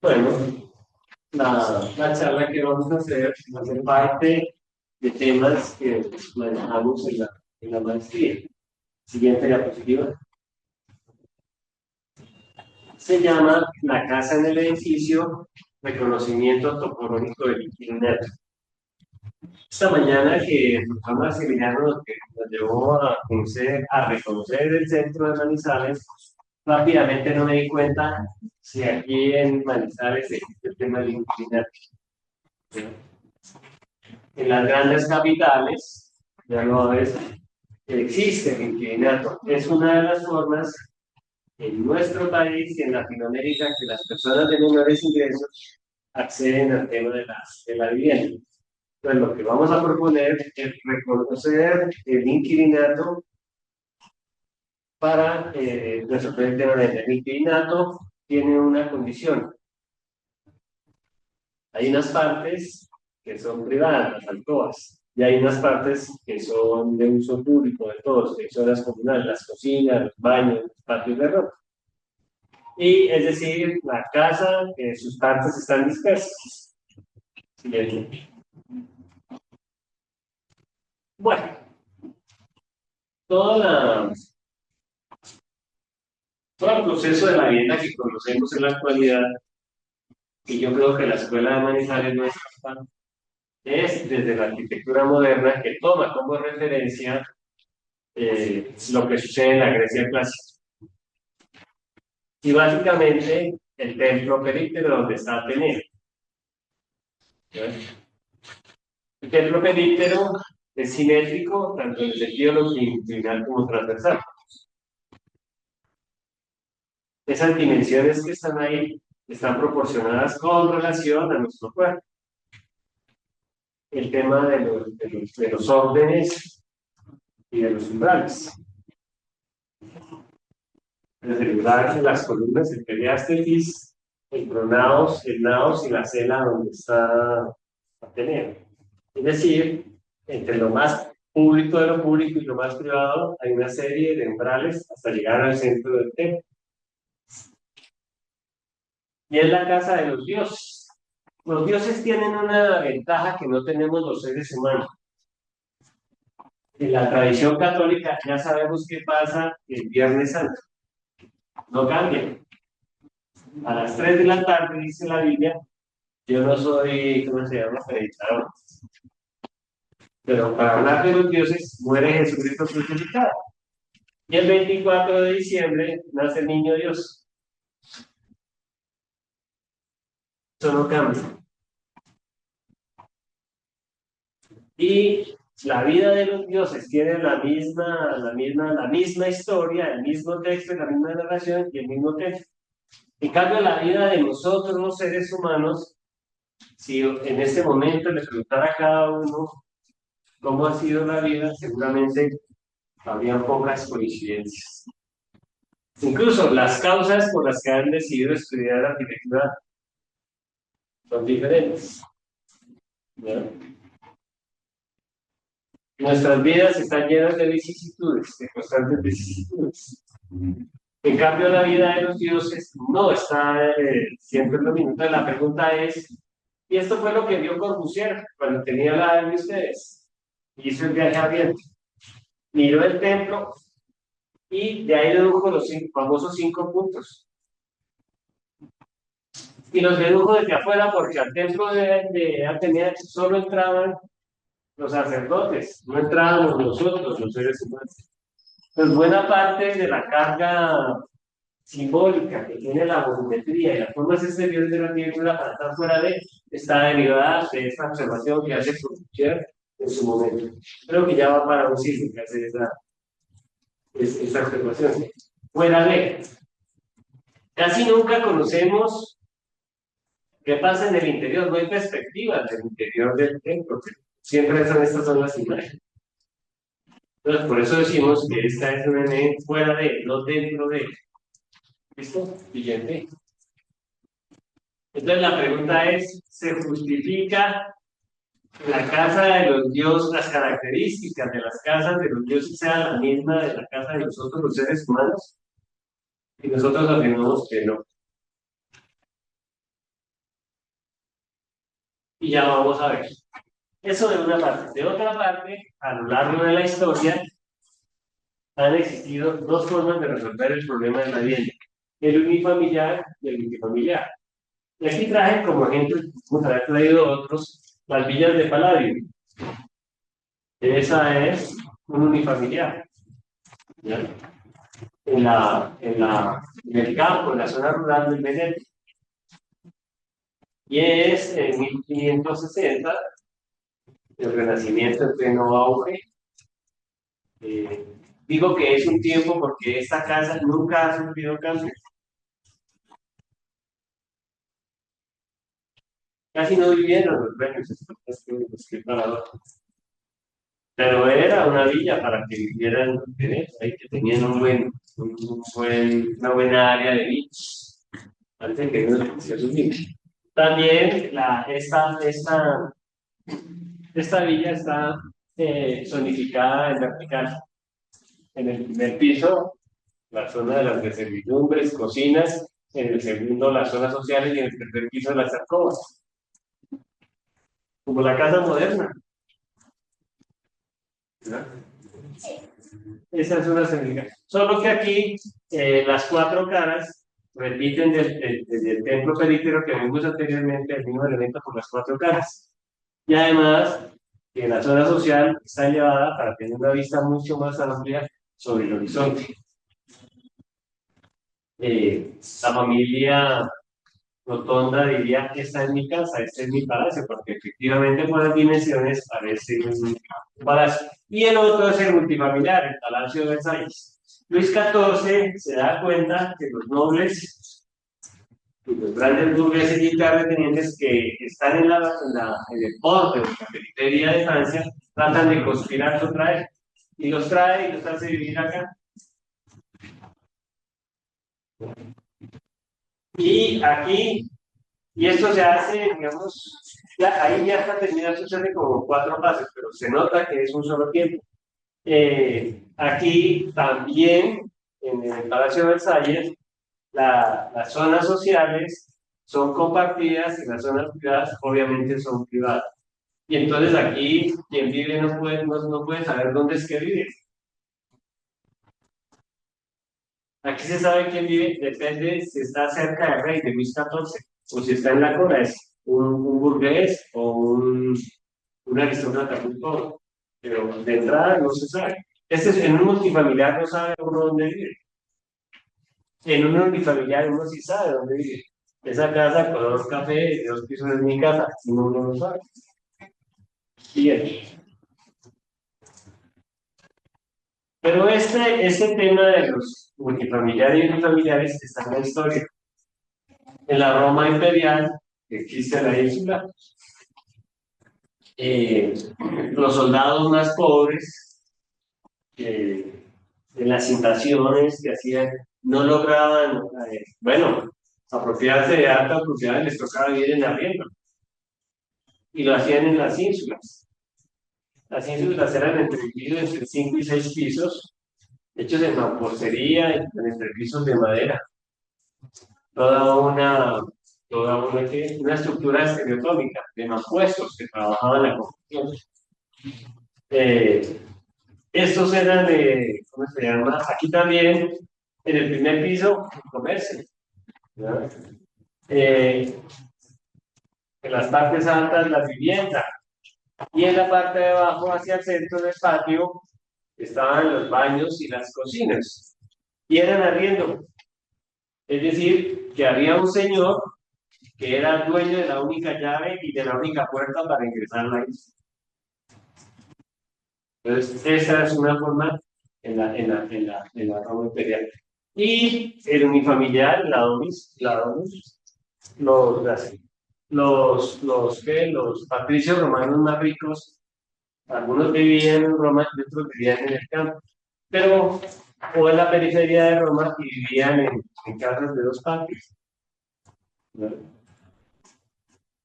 Bueno, la charla que vamos a hacer va a ser parte de temas que manejamos en la maestría. Siguiente diapositiva. Se llama La casa en el edificio, reconocimiento topológico del internet. Esta mañana que el programa Maximiliano nos llevó a reconocer el centro de Manizales, rápidamente no me di cuenta si aquí en Manizales existe el tema del internet. En las grandes capitales, ya lo ves, existe el inquilinato. Es una de las formas en nuestro país y en Latinoamérica que las personas de menores ingresos acceden al tema de la vivienda. Entonces, lo que vamos a proponer es reconocer el inquilinato para resolver el tema del inquilinato. Tiene una condición. Hay unas partes que son privadas, las alcobas, y hay unas partes que son de uso público de todos, que son las comunales, las cocinas, los baños, los patios de ropa. Y es decir, la casa, sus partes están dispersas. Siguiente. Bueno, toda la, todo el proceso de la vivienda que conocemos en la actualidad, y yo creo que la escuela de Manizales no es desde la arquitectura moderna que toma como referencia lo que sucede en la Grecia clásica. Y básicamente el templo períptero donde está Atenea. El templo períptero es simétrico tanto en el sentido longitudinal como transversal. Esas dimensiones que están ahí están proporcionadas con relación a nuestro cuerpo. El tema de los órdenes y de los umbrales. El umbral de las columnas, el periástesis, el pronaos, el naos y la cela donde está Atenea. Es decir, entre lo más público de lo público y lo más privado hay una serie de umbrales hasta llegar al centro del templo. Y es la casa de los dioses. Los dioses tienen una ventaja que no tenemos los seres humanos. En la tradición católica ya sabemos qué pasa el Viernes Santo. No cambia. A las 3 de la tarde, dice la Biblia, yo no soy, ¿cómo se llama? Predicador. Pero para hablar de los dioses, muere Jesucristo crucificado. Y el 24 de diciembre nace el niño Dios. Eso no cambia. Y la vida de los dioses tiene la misma historia, el mismo texto, la misma narración y el mismo texto. En cambio, la vida de nosotros, los seres humanos, si en este momento les preguntara a cada uno cómo ha sido la vida, seguramente habría pocas coincidencias. Incluso las causas por las que han decidido estudiar arquitectura son diferentes. ¿No? Nuestras vidas están llenas de vicisitudes, de constantes vicisitudes. En cambio, la vida de los dioses no está siempre en lo mismo. Entonces, la pregunta es, y esto fue lo que vio Corbusier cuando tenía la edad de ustedes. Hizo el viaje a Oriente. Miró el templo y de ahí dedujo los famosos 5 puntos. Y los dedujo desde afuera porque al templo de Atenea solo entraban los sacerdotes, no entrábamos nosotros, los seres humanos. Pues buena parte de la carga simbólica que tiene la volumetría y las formas exteriores de la tierra para estar fuera de, está derivada de esta observación que hace Corbusier en su momento. Creo que ya va para un siglo que hace esa observación. Fuera de. Casi nunca conocemos qué pasa en el interior, no hay perspectivas del interior del templo, siempre estas son las imágenes. Entonces, por eso decimos que esta es una fuera de, no dentro de. ¿Listo? Siguiente. Entonces la pregunta es, ¿se justifica la casa de los dioses, las características de las casas de los dioses sean la misma de la casa de nosotros los seres humanos? Y nosotros afirmamos que no. Y ya vamos a ver. Eso de una parte. De otra parte, a lo largo de la historia, han existido dos formas de resolver el problema de la vivienda. El unifamiliar y el multifamiliar. Y aquí traje como ejemplo, como haber traído otros, las villas de Palladio. Esa es un unifamiliar. ¿Ya? En el campo, en la zona rural del Veneto. Y es en 1560, el Renacimiento en pleno auge. Eh, Digo que es un tiempo porque esta casa nunca ha sufrido cambios. Casi no vivieron los dueños, es que paradójico. Pero era una villa para que vivieran ahí que tenían una buena área de vida. Antes que no se asumir. También esta villa está zonificada en vertical. En el primer piso, la zona de las servidumbres, cocinas, en el segundo, las zonas sociales y en el tercer piso, las alcobas, como la casa moderna. ¿Verdad? Esa es una zonificación. Solo que aquí las cuatro caras repiten desde el templo perífero que vimos anteriormente el mismo elemento por las cuatro caras. Y además, que la zona social está elevada para tener una vista mucho más amplia sobre el horizonte. La familia Rotonda diría que esta es mi casa, este es mi palacio, porque efectivamente por las dimensiones parece un palacio. Y el otro es el multifamiliar, el Palacio de Versalles. Luis XIV se da cuenta que los nobles y los grandes burgueses y terratenientes que están en el borde de la periferia de Francia tratan de conspirar contra él. Y los trae y los hace vivir acá. Y aquí, y esto se hace, digamos, ahí ya está terminado, sucede como cuatro pasos, pero se nota que es un solo tiempo. Aquí también, en el Palacio de Versalles, las zonas sociales son compartidas y las zonas privadas obviamente son privadas. Y entonces aquí quien vive no puede saber dónde es que vive. Aquí se sabe quién vive, depende si está cerca del rey de Luis XIV o si está en la cora, es un burgués o un aristócrata muy pobre. Pero de entrada no se sabe. En un multifamiliar no sabe uno dónde vive. En un unifamiliar uno sí sabe dónde vive. Esa casa color café de dos pisos es mi casa, uno no lo sabe. Bien. Pero este tema de los multifamiliares y unifamiliares está en la historia. En la Roma imperial, que existe en la isla, eh, los soldados más pobres, en las invasiones que hacían, no lograban, bueno, apropiarse de altas propiedades, les tocaba vivir en arriendo, y lo hacían en las ínsulas. Las ínsulas eran entre 5 y 6 pisos, hechos en mampostería, entre pisos de madera, toda una, una estructura estereotómica de mampuestos que trabajaban la construcción. Eh, Estos eran de, ¿cómo se llama? Aquí también, en el primer piso, comercio. ¿No? Eh, en las partes altas, la vivienda. Y en la parte de abajo, hacia el centro del patio, estaban los baños y las cocinas. Y eran arriendo. Es decir, que había un señor que era el dueño de la única llave y de la única puerta para ingresar a la isla. Entonces, esa es una forma en la Roma imperial. Y el unifamiliar, los, los patricios romanos más ricos, algunos vivían en Roma y otros vivían en el campo, pero o en la periferia de Roma y vivían en casas de dos patios. ¿No?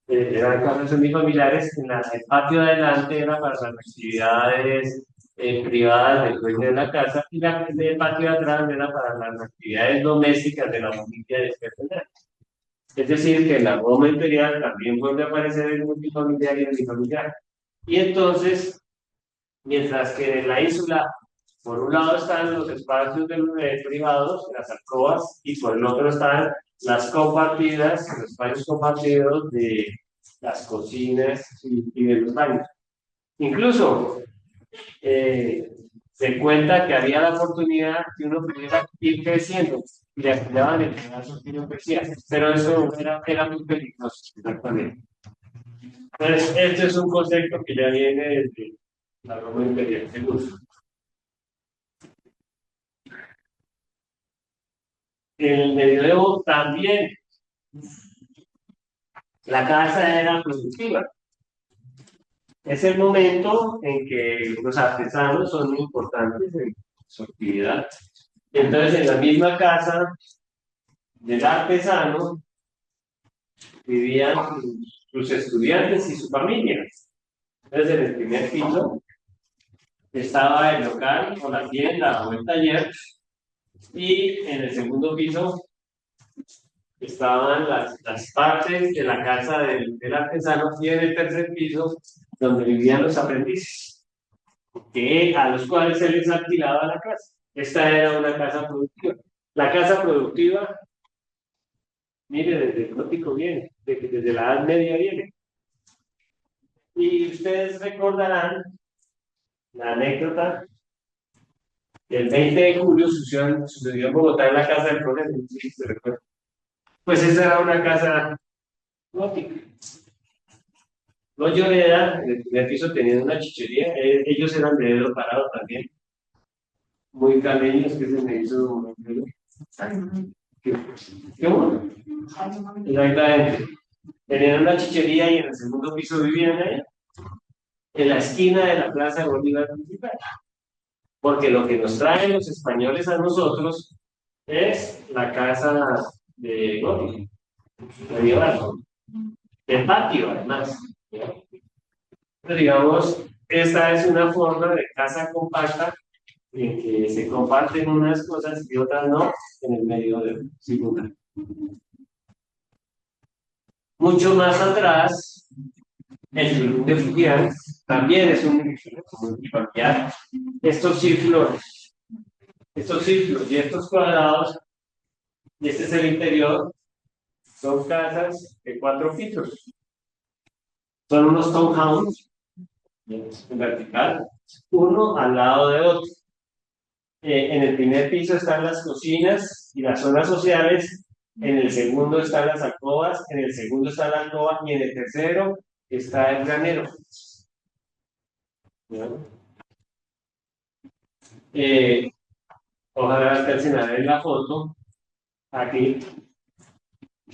Eran casas unifamiliares, el patio de adelante era para las actividades privadas del dueño de la casa y el patio de atrás era para las actividades domésticas de la familia de este personaje. Es decir, que la Roma imperial también vuelve a aparecer en multifamiliar y en unifamiliar. Y entonces, mientras que en la isla, por un lado están los espacios privados, las alcobas, y por el otro están las compartidas, los espacios compartidos de las cocinas y de los baños. Incluso se cuenta que había la oportunidad que uno pudiera ir creciendo y le ampliaban el pedazo que uno crecía, pero eso era muy peligroso, exactamente. Entonces, este es un concepto que ya viene desde la Roma imperial, seguro. En el medioevo también la casa era productiva. Es el momento en que los artesanos son muy importantes en su actividad. Entonces, en la misma casa del artesano vivían sus estudiantes y su familia. Entonces, en el primer piso estaba el local o la tienda o el taller, y en el segundo piso estaban las partes de la casa del artesano, y en el tercer piso donde vivían los aprendices, a los cuales se les alquilaba la casa. Esta era una casa productiva. La casa productiva, mire, desde el gótico viene, desde la Edad Media viene. Y ustedes recordarán la anécdota del 20 de julio sucedió en Bogotá, en la Casa del Progreso. ¿Sí se recuerda? Pues esa era una casa gótica. Los Lloreda, en el primer piso, tenían una chichería. Ellos eran de dedo parado también, muy caleños, que se me hizo. ¿Qué? ¿Cómo? Exactamente. Tenían una chichería y en el segundo piso vivían ahí, en la esquina de la Plaza Bolívar Municipal. Porque lo que nos traen los españoles a nosotros es la casa de gótico, medieval, el patio, además. Pero digamos, esta es una forma de casa compacta en que se comparten unas cosas y otras no en el medio de singular. Mucho más atrás, el club de Fujian también es un multifamiliar. Estos círculos, y estos cuadrados, y este es el interior, son casas de 4 pisos. Son unos townhomes en vertical, uno al lado de otro. En el primer piso están las cocinas y las zonas sociales, en el segundo están las alcobas, en el segundo está la alcoba y en el tercero está el granero. Eh, Ojalá alcancen a ver la foto. Aquí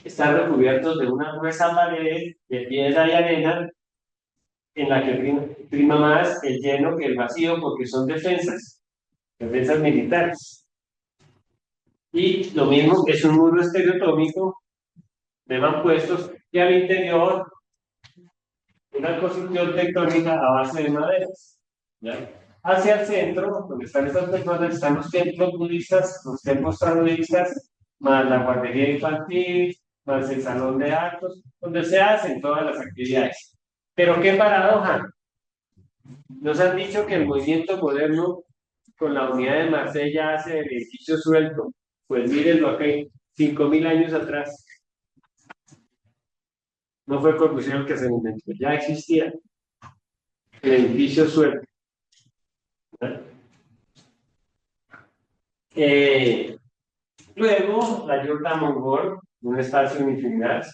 están recubiertos de una gruesa pared de piedra y arena, en la que prima más el lleno que el vacío, porque son defensas militares. Y lo mismo, es un muro estereotómico de mampuestos, y al interior una construcción tectónica a base de maderas. ¿Ya? Hacia el centro, donde están estas personas, están los templos budistas, los templos taoístas, más la guardería infantil, más el salón de actos, donde se hacen todas las actividades. Pero qué paradoja. Nos han dicho que el movimiento moderno con la unidad de Marsella hace el edificio suelto. Pues mírenlo acá, 5.000 años atrás. No fue Corbusier el que se inventó, ya existía el edificio suelto. Eh, Luego, la yurta mongol, un espacio unifamiliar.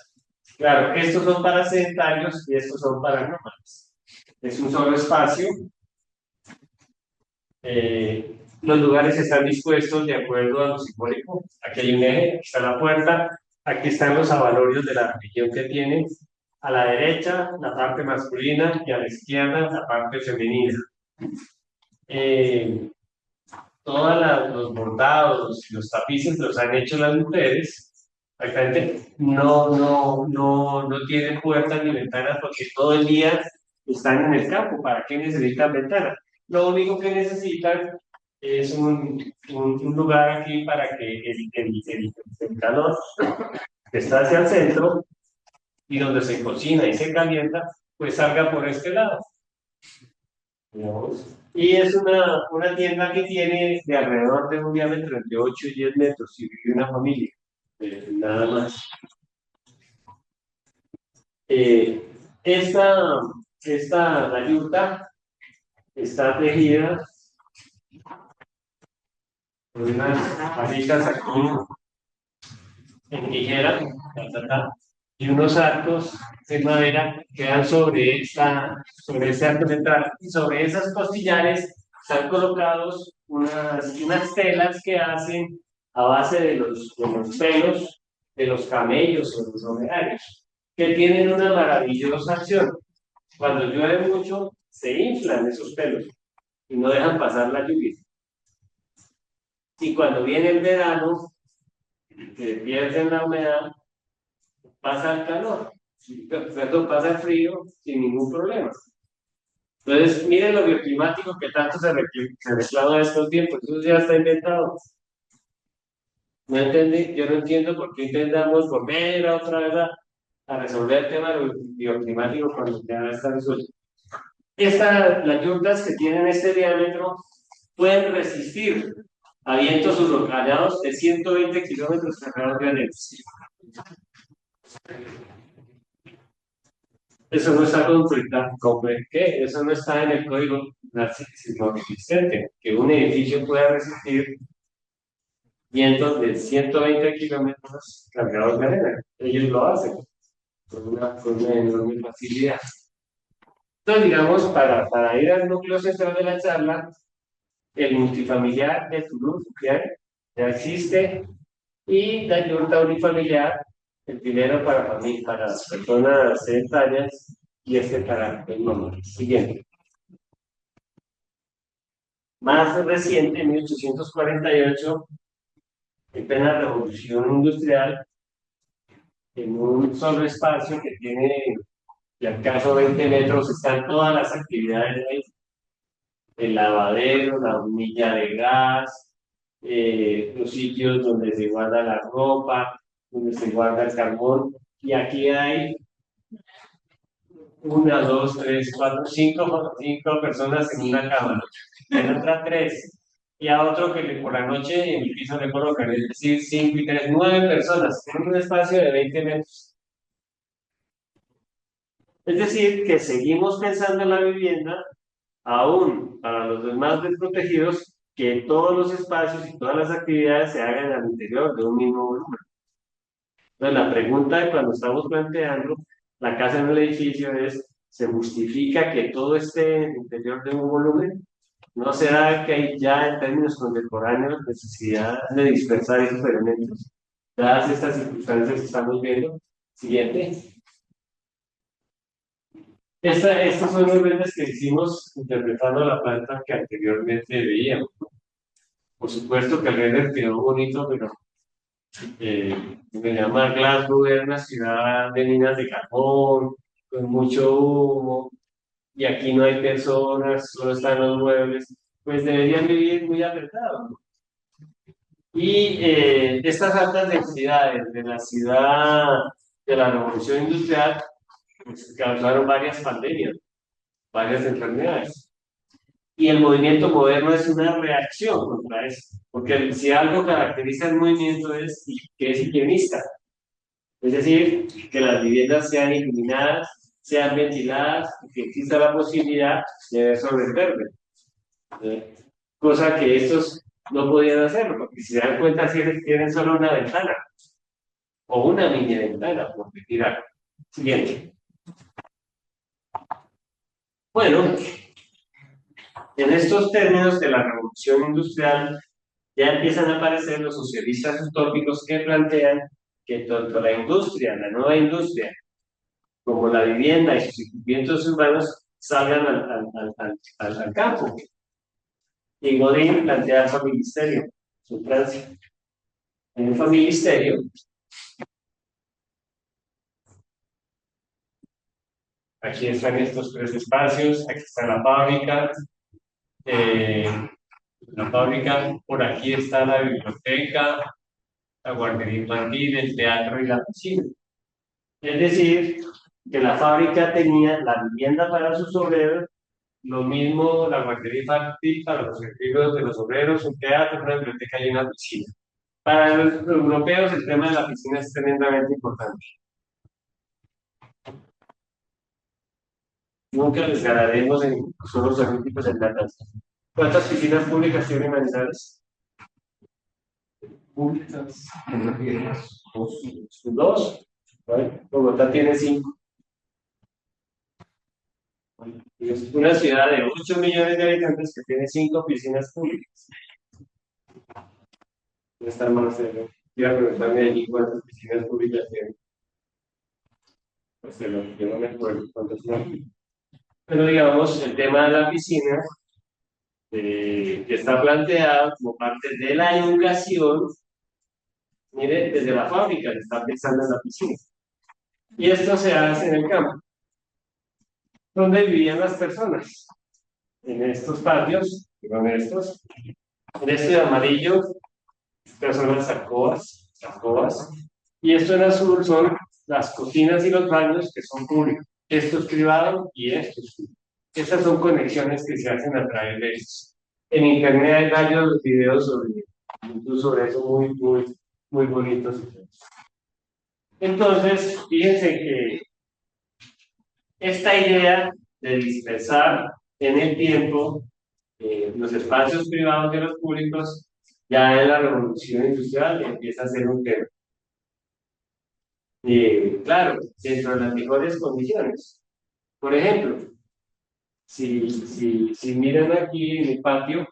Claro, estos son para sedentarios y estos son para nómadas. Es un solo espacio. Los lugares están dispuestos de acuerdo a lo simbólico. Aquí hay un eje, aquí está la puerta, aquí están los avalorios de la religión que tiene. A la derecha, la parte masculina, y a la izquierda, la parte femenina. Eh, Todos los bordados y los tapices los han hecho las mujeres. Actualmente no tienen puertas ni ventanas porque todo el día están en el campo. ¿Para qué necesitan ventanas? Lo único que necesitan es un lugar aquí para que el calor que está hacia el centro y donde se cocina y se calienta, pues salga por este lado. Digamos. Y es una tienda que tiene de alrededor de un diámetro entre 8 y 10 metros y vive una familia, nada más. Eh, esta, la yuta está tejida por unas varitas aquí en tijera, y unos arcos de madera quedan sobre ese arco central, y sobre esas costillares están colocados unas telas que hacen a base de los pelos de los camellos o los dromedarios, que tienen una maravillosa acción. Cuando llueve mucho, se inflan esos pelos y no dejan pasar la lluvia. Y cuando viene el verano, que pierden la humedad, pasa el calor, perdón, pasa el frío sin ningún problema. Entonces, miren lo bioclimático que tanto se reclama en estos tiempos, eso ya está inventado. No entendí, yo no entiendo por qué intentamos volver otra vez a resolver el tema bioclimático cuando ya está resuelto. Las yurtas que tienen este diámetro pueden resistir a vientos huracanados de 120 kilómetros por hora. Eso no está ¿qué? Eso no está en el código narcisismo existente, que un edificio pueda resistir vientos de 120 kilómetros cargados de arena. Ellos lo hacen con una enorme facilidad. Entonces, digamos, para ir al núcleo central de la charla, el multifamiliar de Toulouse ya existe, y la yurta unifamiliar, el primero para personas sedentarias y este para el nombre. Siguiente. Más reciente, en 1848, en plena revolución industrial, en un solo espacio que tiene de acaso 20 metros, están todas las actividades de ahí. El lavadero, la hornilla de gas, los sitios donde se guarda la ropa, donde se guarda el carbón. Y aquí hay una, dos, tres, cuatro, cinco personas en una cama, en otra tres, y a otro que por la noche en el piso le colocan, es decir, cinco y tres, 9 personas en un espacio de 20 metros. Es decir, que seguimos pensando en la vivienda, aún para los más desprotegidos, que todos los espacios y todas las actividades se hagan al interior de un mismo volumen. Entonces, la pregunta cuando estamos planteando la casa en el edificio es, ¿se justifica que todo esté en el interior de un volumen? ¿No será que hay ya en términos contemporáneos necesidad de dispersar esos elementos? Dadas estas circunstancias que estamos viendo. Siguiente. Estos son los renders que hicimos interpretando la planta que anteriormente veíamos. Por supuesto que el render quedó bonito, pero me llama Glasgow, era una ciudad de minas de carbón, con mucho humo, y aquí no hay personas, solo están los muebles, pues deberían vivir muy apretados. Y estas altas densidades de la ciudad de la revolución industrial pues, causaron varias pandemias, varias enfermedades. Y el movimiento moderno es una reacción contra eso, porque si algo caracteriza el movimiento es que es higienista, es decir, que las viviendas sean iluminadas, sean ventiladas, y que exista la posibilidad de ver sobre el verde. Cosa que estos no podían hacerlo, porque si se dan cuenta, tienen solo una ventana, o una mini ventana, por decir algo. Siguiente. Bueno, en estos términos de la revolución industrial, ya empiezan a aparecer los socialistas utópicos que plantean que tanto la industria, la nueva industria, como la vivienda y sus equipamientos urbanos salgan al campo. Y Godin plantea el familisterio en Francia. En un familisterio, aquí están estos tres espacios, aquí está la fábrica, por aquí está la biblioteca, la guardería infantil, el teatro y la piscina. Es decir, que la fábrica tenía la vivienda para sus obreros, lo mismo la guardería infantil para los retiros de los obreros, un teatro, una biblioteca y una piscina. Para los europeos el tema de la piscina es tremendamente importante. Nunca les ganaremos en Juegos Olímpicos en plata. ¿Cuántas piscinas públicas tienen Manizales? Públicas. Dos. ¿Vale? Bogotá tiene cinco. Es una ciudad de 8 millones de habitantes que tiene cinco piscinas públicas. No está más cero. Iba a preguntarme allí cuántas piscinas públicas tiene. Pues yo no me acuerdo cuántas son. Pero digamos, el tema de la piscina que está planteado como parte de la educación, mire, desde la fábrica se está pensando en la piscina. Y esto se hace en el campo, donde vivían las personas. En estos patios, con estos, en este de amarillo, estas son las alcobas, y esto en azul son las cocinas y los baños que son públicos. Esto es privado y esto es público. Estas son conexiones que se hacen a través de esto. En internet hay varios videos sobre eso muy bonitos. Entonces, fíjense que esta idea de dispersar en el tiempo los espacios privados de los públicos, ya en la revolución industrial empieza a ser un tema. Claro, dentro de las mejores condiciones. Por ejemplo, si miran aquí en el patio,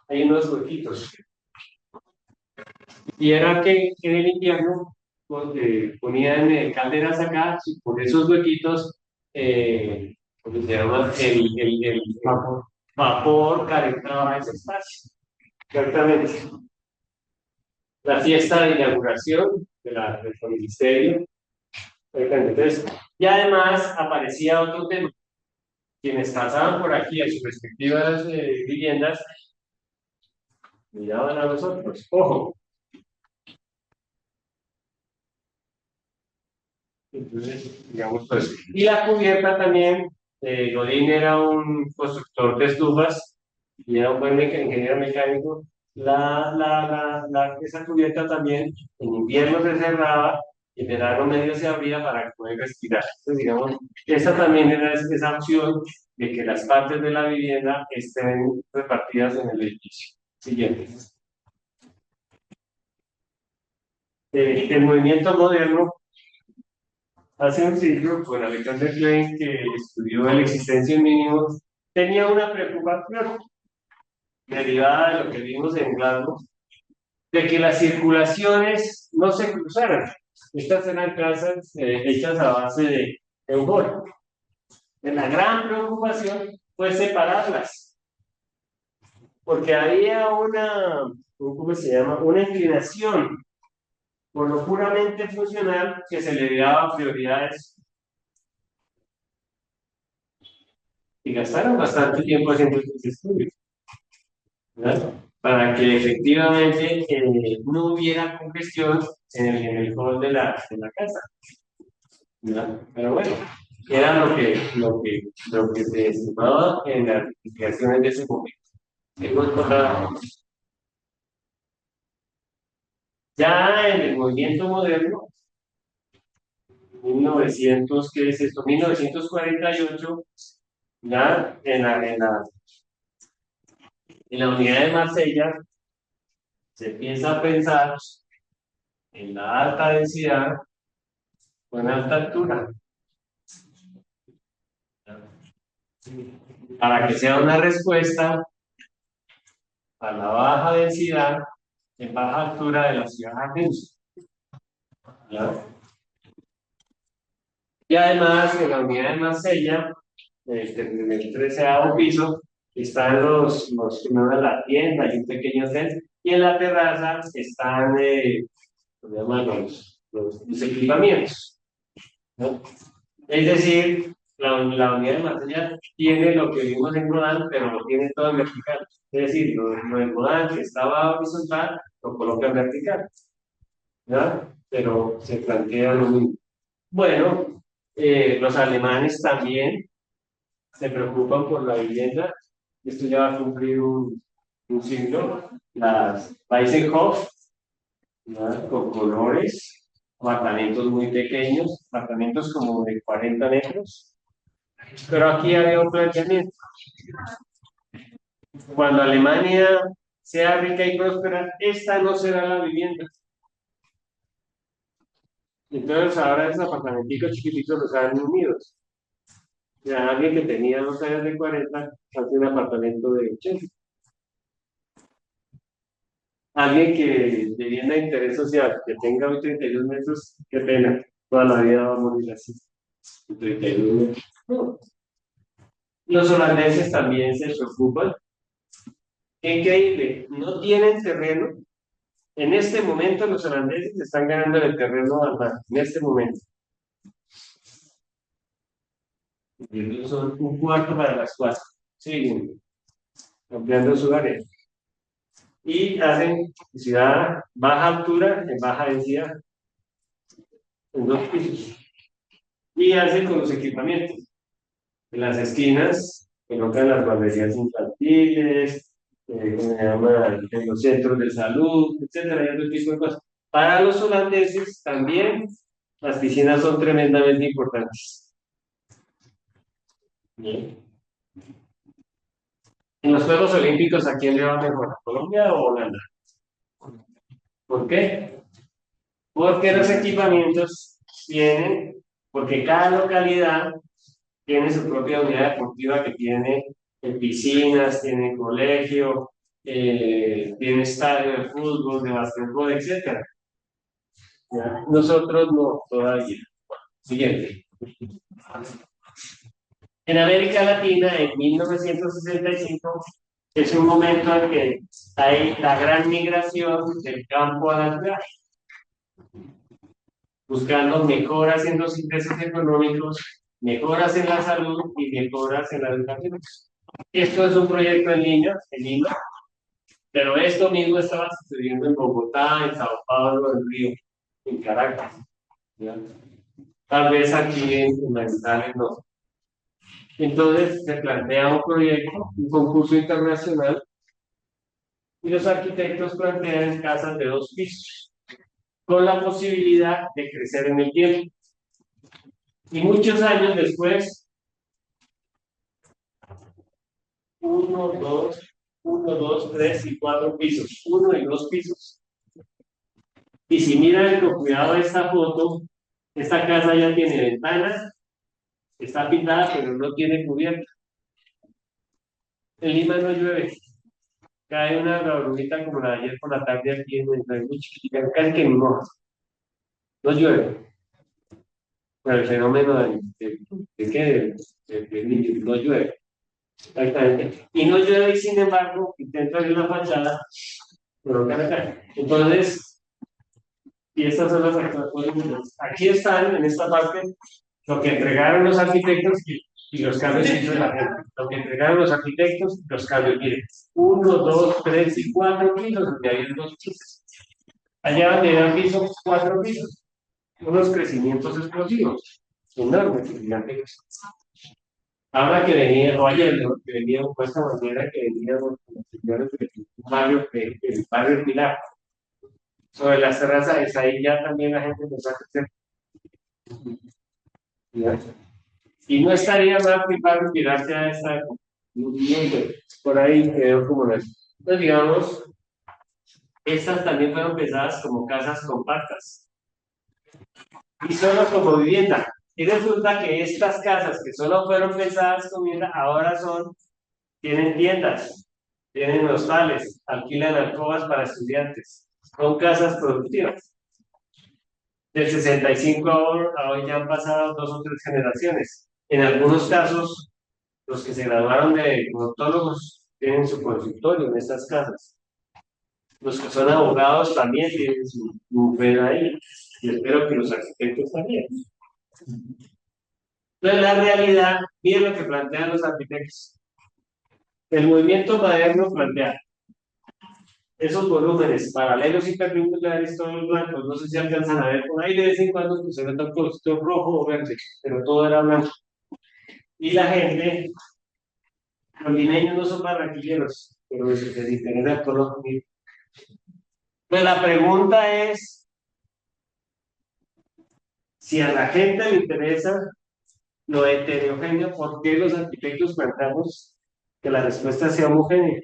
hay unos huequitos. Y era que en el invierno ponían calderas acá y por esos huequitos, ¿cómo se llama? El vapor calentaba ese espacio. Exactamente. La fiesta de inauguración del ministerio. Entonces, y además aparecía otro tema. Quienes pasaban por aquí a sus respectivas viviendas miraban a los otros. Ojo. Entonces, digamos, pues. Y la cubierta también, Godín era un constructor de estufas y era un buen ingeniero mecánico. Esa cubierta también en invierno se cerraba y en verano medio se abría para poder respirar. Entonces, digamos, esa también era esa opción de que las partes de la vivienda estén repartidas en el edificio. Siguiente. El movimiento moderno hace un siglo, con Alexander Klein, que estudió el existencial mínimo, tenía una preocupación derivada de lo que vimos en Glasgow, de que las circulaciones no se cruzaran. Estas eran casas hechas a base de euborio. La gran preocupación fue separarlas, porque había ¿cómo se llama? Una inclinación por lo puramente funcional que se le daba prioridades y gastaron bastante tiempo haciendo estos estudios, ¿verdad? Para que efectivamente no hubiera congestión en el hall de la casa, ¿verdad? Pero bueno, era lo que se estimaba en las investigaciones de ese momento. Ya en el movimiento moderno, 1900, ¿qué es esto? 1948, ya en la unidad de Marsella se empieza a pensar en la alta densidad con alta altura, para que sea una respuesta a la baja densidad en baja altura de la ciudad jardines. ¿Ya? Y además, en la unidad de Marsella, en el 13º piso, están la tienda y un pequeño hotel, y en la terraza están ¿cómo se llaman? Los equipamientos, ¿no? Es decir, la unidad de Marsella tiene lo que vimos en Rodán, pero lo tiene todo en vertical. Es decir, lo de Rodán que estaba horizontal, lo coloca en vertical. ¿ya? Pero se plantea lo mismo. Bueno, los alemanes también se preocupan por la vivienda. Esto ya va a cumplir un siglo. Las Weissenhof, ¿ya? Con colores, apartamentos muy pequeños, apartamentos como de 40 metros. Pero aquí había un planteamiento. Cuando Alemania sea rica y próspera, esta no será la vivienda. Entonces ahora esos apartamenticos chiquititos los han unido. Ya alguien que tenía 2 años de 40 hace un apartamento de 80. Alguien que de vivienda de interés social, que tenga hoy 32 metros, qué pena, toda la vida va a morir así. 32 metros. No. Los holandeses también se preocupan. Qué increíble, no tienen terreno. En este momento los holandeses están ganando el terreno al mar, en este momento. Y son un cuarto para las 4. Siguen ampliando su área. Y hacen ciudad baja altura en baja densidad, en 2 pisos. Y hacen con los equipamientos. En las esquinas colocan las guarderías infantiles, ¿cómo se llama? En los centros de salud, etcétera, y otro tipo de cosas. Para los holandeses también las piscinas son tremendamente importantes. Bien. En los Juegos Olímpicos, ¿a quién le va mejor? ¿Colombia o Holanda? ¿Por qué? Porque los equipamientos tienen, porque cada localidad tiene su propia unidad deportiva que tiene piscinas, tiene colegio, tiene estadio de fútbol, de básquetbol, etcétera. ¿Ya? Nosotros no, todavía. Siguiente. En América Latina, en 1965, es un momento en que hay la gran migración del campo a la ciudad, buscando mejoras en los ingresos económicos, mejoras en la salud y mejoras en la educación. Esto es un proyecto en Lima, pero esto mismo estaba sucediendo en Bogotá, en Sao Paulo, en Río, en Caracas. ¿Ya? Tal vez aquí en Manizales no. Entonces se plantea un proyecto, un concurso internacional, y los arquitectos plantean casas de 2 pisos, con la posibilidad de crecer en el tiempo. Y muchos años después, uno, dos, 3 y 4 pisos, 1 y 2 pisos. Y si miran con cuidado esta foto, esta casa ya tiene ventanas, está pintada, pero no tiene cubierta. En Lima no llueve. Cae una brujita como la de ayer por la tarde aquí en el muy chiquita, casi que ni moja. No llueve. Pero el fenómeno de qué, no llueve. Exactamente. Y no llueve y sin embargo intenta abrir la fachada, pero acá. Entonces, y estas son las actuaciones. Aquí están, en esta parte, lo que entregaron los arquitectos y los cambios que hizo la gente. Lo que entregaron los arquitectos y los cambios. Miren, 1, 2, 3 y 4 pisos, donde hay 2 pisos. Allá donde eran pisos, 4 pisos. Unos crecimientos explosivos, enormes, gigantes. Ahora que venía, o ayer, ¿no? Que venía con esta manera que venían los señores del barrio, el barrio Pilar. Sobre las terrazas, ahí ya también la gente empezó a crecer. ¿Ya? Y no estaría mal para tirarse a esta, por ahí quedó como las. Entonces, digamos, estas también fueron pensadas como casas compactas y solo como vivienda. Y resulta que estas casas que solo fueron pensadas como vivienda, ahora tienen tiendas, tienen hostales, alquilan alcobas para estudiantes, son casas productivas. Del 65 a hoy ya han pasado 2 o 3 generaciones. En algunos casos, los que se graduaron de odontólogos tienen su consultorio en estas casas. Los que son abogados también tienen su mujer ahí. Y espero que los arquitectos también. Entonces, la realidad, miren lo que plantean los arquitectos. El movimiento moderno plantea esos volúmenes paralelos y perpendiculares, todos blancos, no sé si alcanzan a ver por ahí de vez en cuando, pues se ve un poquito rojo o verde, pero todo era blanco. Y la gente, los limeños no son barranquilleros, pero eso se diferencia el color. Pues la pregunta es, si a la gente le interesa lo heterogéneo, ¿por qué los arquitectos planteamos que la respuesta sea homogénea?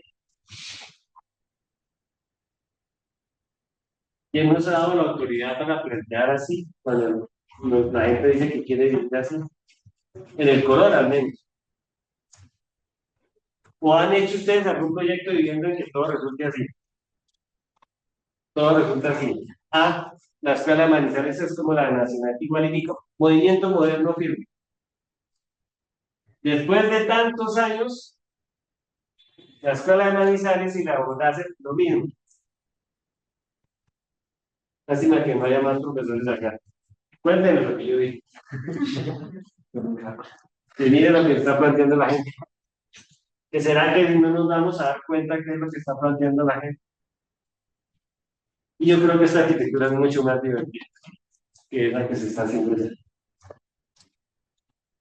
¿Quién nos ha dado la autoridad para plantear así? Cuando la gente dice que quiere vivir así, en el color al menos. ¿O han hecho ustedes algún proyecto de vivienda en que todo resulte así? Todo resulta así. Ah, la escuela de Manizales es como la de Nacional Igualitico. Movimiento moderno firme. Después de tantos años, la escuela de Manizales y la Bogotá hacen lo mismo. Lástima que no haya más profesores acá. Cuéntenme lo que yo dije. Y miren lo que está planteando la gente. ¿Que será que no nos vamos a dar cuenta qué es lo que está planteando la gente? Y yo creo que esta arquitectura es mucho más divertida que la que se está haciendo ya.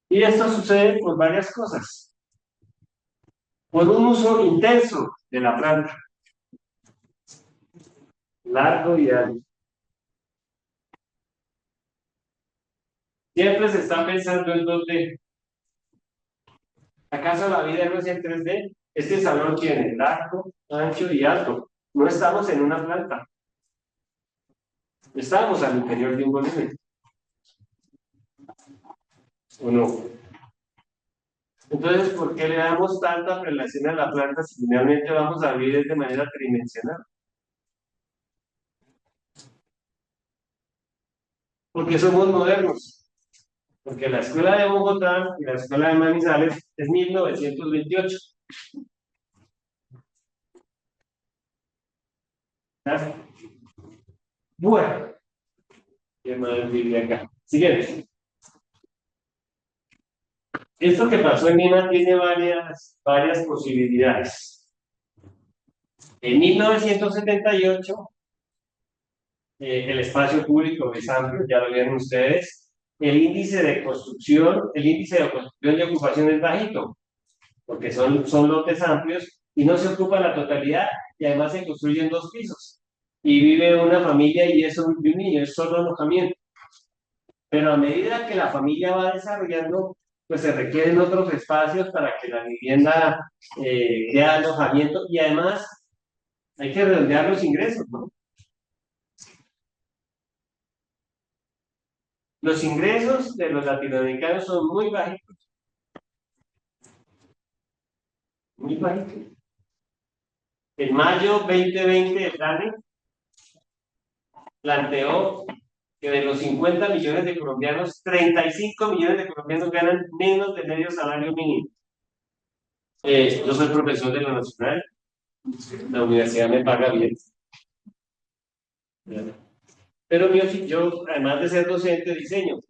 Y esto sucede por varias cosas. Por un uso intenso de la planta, largo y alto. Siempre se está pensando en 2D. ¿Acaso la vida no es en 3D? Este salón tiene largo, ancho y alto. No estamos en una planta. Estamos al interior de un volumen. ¿O no? Entonces, ¿por qué le damos tanta relación a la planta si finalmente vamos a vivir de manera tridimensional? Porque somos modernos. Porque la escuela de Bogotá y la escuela de Manizales es 1928. ¿Ah? Bueno, ¿qué más diría acá? Siguiente. Esto que pasó en Lima tiene varias posibilidades. En 1978, el espacio público es amplio, ya lo vieron ustedes. El índice de construcción y ocupación es bajito, porque son lotes amplios y no se ocupa la totalidad y además se construyen 2 pisos. Y vive una familia y es un niño, es solo alojamiento. Pero a medida que la familia va desarrollando, pues se requieren otros espacios para que la vivienda dé alojamiento y además hay que redondear los ingresos, ¿no? Los ingresos de los latinoamericanos son muy bajitos, muy bajitos. En mayo 2020 el DANE planteó que de los 50 millones de colombianos, 35 millones de colombianos ganan menos de medio salario mínimo. Yo soy profesor de la Nacional, la universidad me paga bien. Pero yo, además de ser docente, diseño.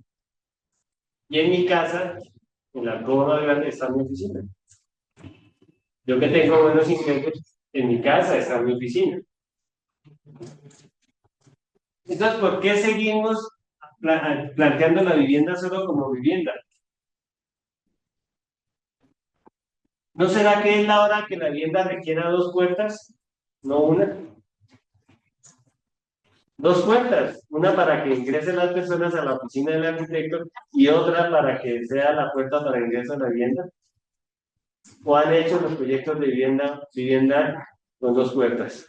Y en mi casa, en la alcoba grande, está mi oficina. Yo que tengo buenos ingresos, en mi casa está mi oficina. Entonces, ¿por qué seguimos planteando la vivienda solo como vivienda? ¿No será que es la hora que la vivienda requiera 2 puertas? No una. 2 puertas. Una para que ingresen las personas a la oficina del arquitecto y otra para que sea la puerta para ingreso a la vivienda. ¿O han hecho los proyectos de vivienda con 2 puertas?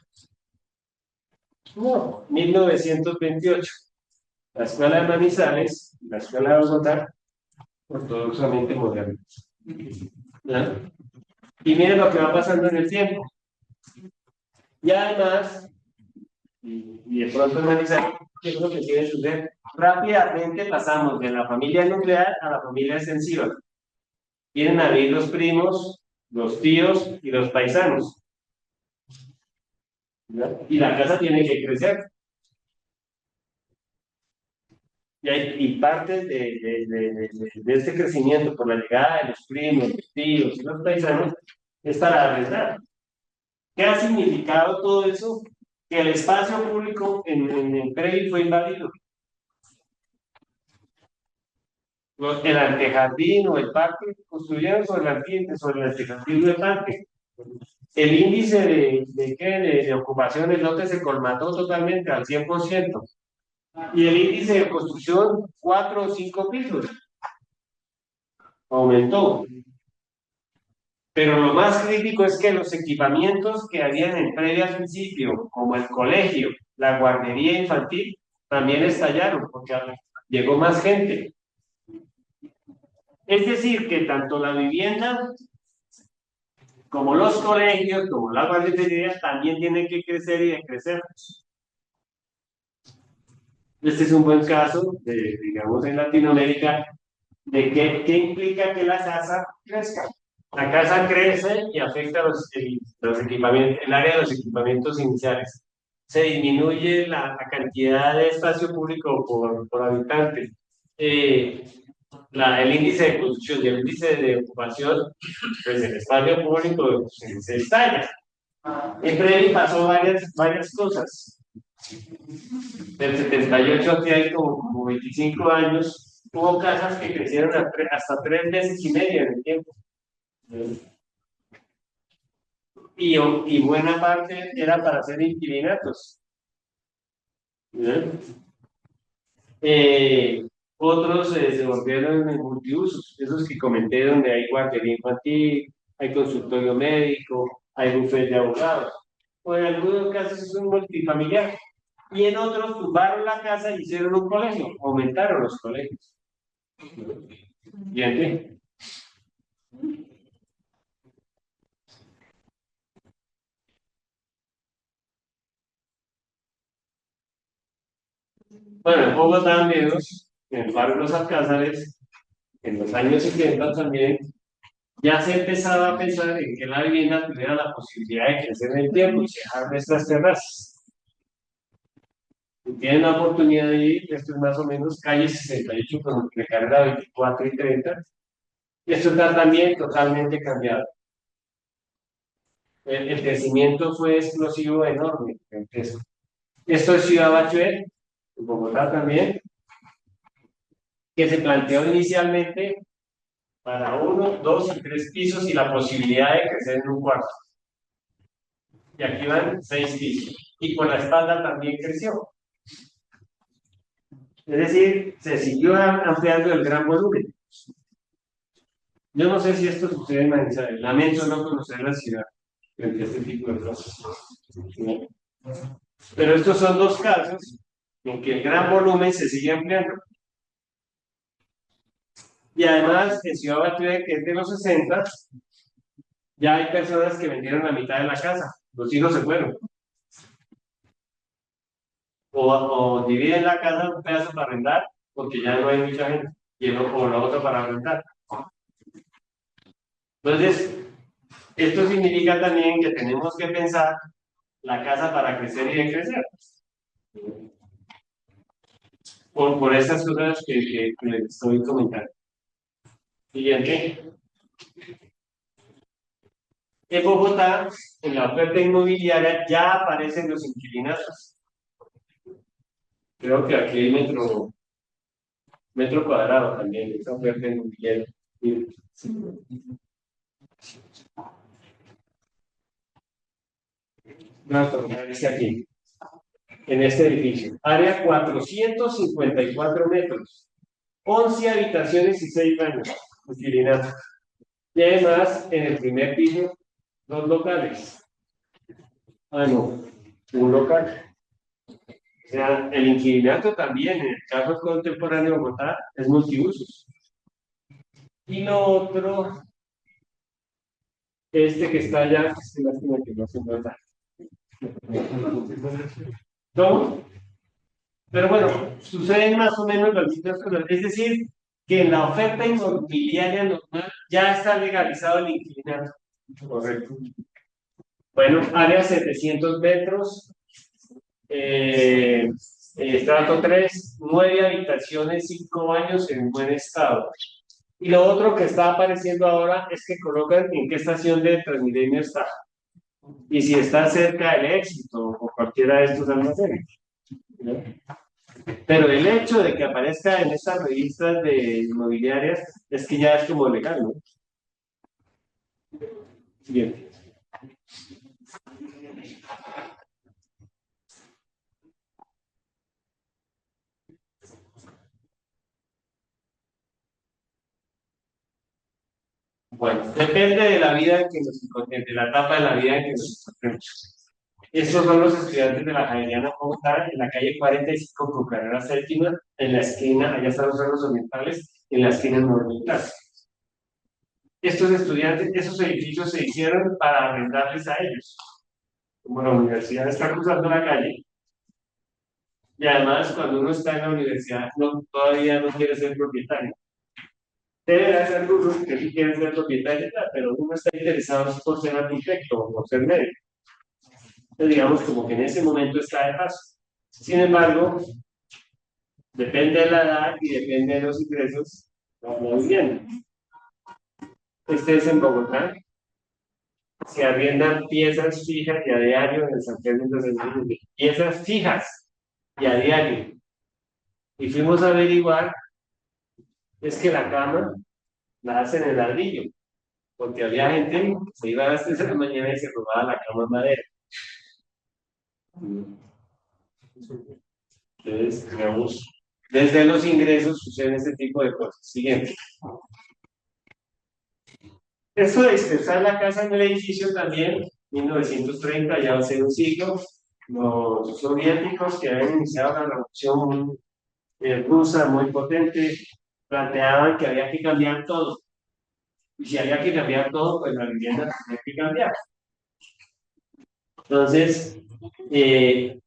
No, 1928. La escuela de Manizales, la escuela de Bogotá, ortodoxamente moderna. ¿Ya? Y miren lo que va pasando en el tiempo. Y además, y de pronto en Manizales, ¿qué es lo que tiene que suceder? Rápidamente pasamos de la familia nuclear a la familia extensiva. Vienen a vivir los primos, los tíos y los paisanos. ¿Ya? Y la casa tiene que crecer. Y parte de este crecimiento por la llegada de los primos, los tíos y los paisanos es para arrendar. ¿Qué ha significado todo eso? que el espacio público en el predio fue invadido. El antejardín o el parque construyeron sobre el antejardín o el parque. El índice de ocupación del lote se colmató totalmente al 100%. Y el índice de construcción, 4 o 5 pisos, aumentó. Pero lo más crítico es que los equipamientos que habían en el predio al principio, como el colegio, la guardería infantil, también estallaron porque llegó más gente. Es decir, que tanto la vivienda como los colegios, como la guardería, también tienen que crecer y decrecer. Este es un buen caso, digamos, en Latinoamérica, de qué implica que la casa crezca. La casa crece y afecta los equipamientos, el área de los equipamientos iniciales. Se disminuye la cantidad de espacio público por habitante. El índice de construcción y el índice de ocupación, pues el espacio público se estalla. En Previ pasó varias cosas. Del 78 aquí hay como 25 años, hubo casas que crecieron hasta 3 veces y media en el tiempo. Y buena parte era para hacer inquilinatos. Otros se volvieron en multiusos, esos que comenté, donde hay guardería infantil, hay consultorio médico, hay bufete de abogados. O en algunos casos es un multifamiliar. Y en otros tumbaron la casa y hicieron un colegio, aumentaron los colegios. Bien, bueno, en Bogotá, menos, en el barrio Los Alcázares, en los años 70 también, ya se empezaba a pensar en que la vivienda tuviera la posibilidad de crecer en el tiempo y dejar estas terrazas. Si tienen la oportunidad de ir, esto es más o menos calle 68 con de carrera 24 y 30. Esto está también totalmente cambiado. El crecimiento fue explosivo, enorme. Esto es Ciudad Bachué, en Bogotá también, que se planteó inicialmente para 1, 2 y 3 pisos y la posibilidad de crecer en un cuarto. Y aquí van 6 pisos. Y con la espalda también creció. Es decir, se siguió ampliando el gran volumen. Yo no sé si esto sucede en Manizales. Lamento no conocer la ciudad frente a este tipo de cosas. ¿No? Pero estos son dos casos en que el gran volumen se sigue ampliando. Y además, en Ciudad Batlle, que es de los 60, ya hay personas que vendieron la mitad de la casa. Los hijos se fueron. O dividen la casa en un pedazo para arrendar, porque ya no hay mucha gente. O la otra para arrendar. Entonces, esto significa también que tenemos que pensar la casa para crecer y decrecer. Por estas cosas que les estoy comentando. Siguiente. En Bogotá, en la oferta inmobiliaria, ya aparecen los inquilinatos. Creo que aquí hay metro cuadrado también, esa oferta inmobiliaria. No, dice aquí, en este edificio. Área 454 metros, 11 habitaciones y 6 baños, inquilinatos. Y además, en el primer piso, 2 locales. Ah, no, un local. O sea, el inquilinato también, en el caso contemporáneo de Bogotá, es multiusos. Y lo otro, este que está allá, es lástima que no se nota. ¿No? Pero bueno, suceden más o menos las mismas cosas. Es decir, que en la oferta inmobiliaria normal ya está legalizado el inquilinato. Correcto. Bueno, área 700 metros, estrato 3, 9 habitaciones, 5 baños en buen estado. Y lo otro que está apareciendo ahora es que colocan en qué estación de Transmilenio está. y si está cerca del éxito o cualquiera de estos almacenes, ¿no? Pero el hecho de que aparezca en estas revistas de inmobiliarias es que ya es como legal, ¿no? Bien. Bueno, depende de la vida en que nos encontremos, de la etapa de la vida en que nos encontremos. Estos son los estudiantes de la Javeriana Bogotá, en la calle 45 con carrera séptima, en la esquina, allá están los cerros orientales, en la esquina nororiental. Estos estudiantes, esos edificios se hicieron para arrendarles a ellos. Como la universidad está cruzando la calle, y además cuando uno está en la universidad todavía no quiere ser propietario. Debe haber algunos que sí quieren ser propietarios, pero uno está interesado por ser arquitecto o por ser médico. Entonces, digamos, como que en ese momento está de paso. Sin embargo, depende de la edad y depende de los ingresos, no vivienda. Este es en Bogotá. Se arriendan piezas fijas y a diario en el San Pedro de los piezas fijas y a diario. Y fuimos a averiguar, es que la cama la hacen en ladrillo, porque había gente que se iba a las 3 de la mañana y se robaba la cama en madera. Entonces, digamos, desde los ingresos suceden este tipo de cosas. Siguiente. Esto de dispersar la casa en el edificio también, 1930, ya hace un siglo, los soviéticos que habían iniciado la revolución rusa muy potente, planteaban que había que cambiar todo. Y si había que cambiar todo, pues la vivienda tenía que cambiar. Entonces,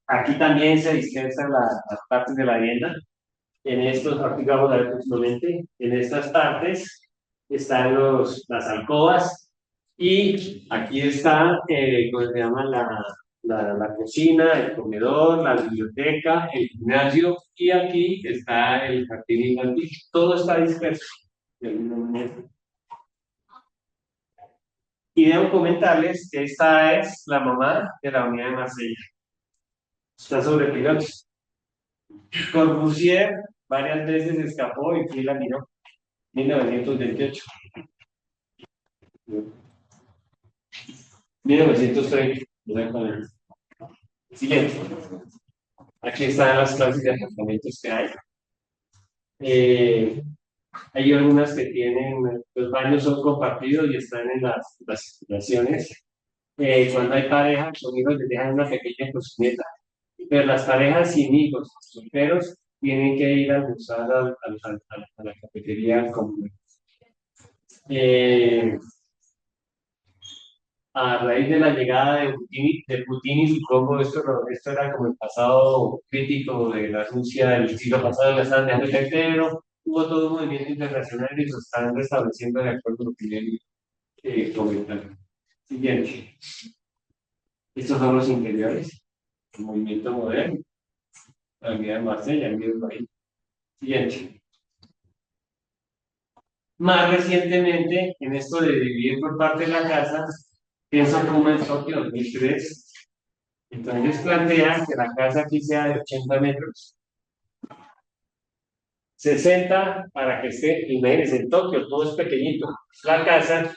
aquí también se dispersan las partes de la vivienda. En estos, aquí vamos a ver próximamente, en estas partes están las alcobas y aquí está, ¿cómo se llama? La cocina, el comedor, la biblioteca, el gimnasio y aquí está el jardín infantil. Todo está disperso de alguna manera. Y debo comentarles que esta es la mamá de la unidad de Marsella. Está sobre pilotos. Corbusier varias veces escapó y fui la miró. 1928. 1930. Exactamente. Siguiente. Aquí están las clases de apartamentos que hay. Eh, hay algunas que tienen, los baños son compartidos y están en las instalaciones. Cuando hay parejas, los hijos les dejan una pequeña cocineta. Pero las parejas sin hijos, solteros, tienen que ir a almorzar a la cafetería común. Eh, a raíz de la llegada de Putin y supongo esto era como el pasado crítico de la Rusia del siglo pasado, la estaban dejando el pero hubo todo un movimiento internacional y se están restableciendo de acuerdo a lo que viene comentando. Siguiente. Estos son los interiores, el movimiento moderno, la unidad de Marsella, el mismo país. Siguiente. Más recientemente, en esto de dividir por parte de la casa, pienso como en Tokio 2003. Entonces ellos plantean que la casa aquí sea de 80 metros, 60 para que esté, imagínense, en Tokio todo es pequeñito, la casa,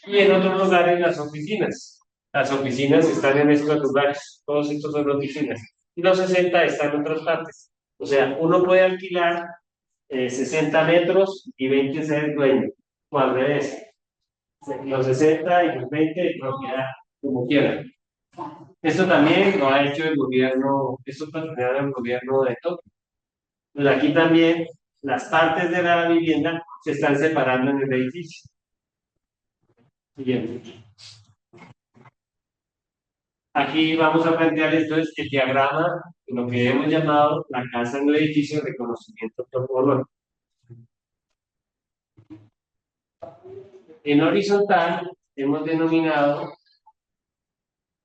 y en otros lugares las oficinas. Las oficinas están en estos lugares, todos estos son oficinas. Y los 60 están en otras partes. O sea, uno puede alquilar 60 metros y 20 ser dueño, o al revés. Los 60 y los 20 de propiedad, como quieran. Esto también lo ha hecho el gobierno, esto patrocinado el gobierno de Tokio. Pues aquí también las partes de la vivienda se están separando en el edificio. Siguiente. Aquí vamos a plantear entonces el diagrama, lo que hemos llamado la casa en el edificio de conocimiento topológico. En horizontal hemos denominado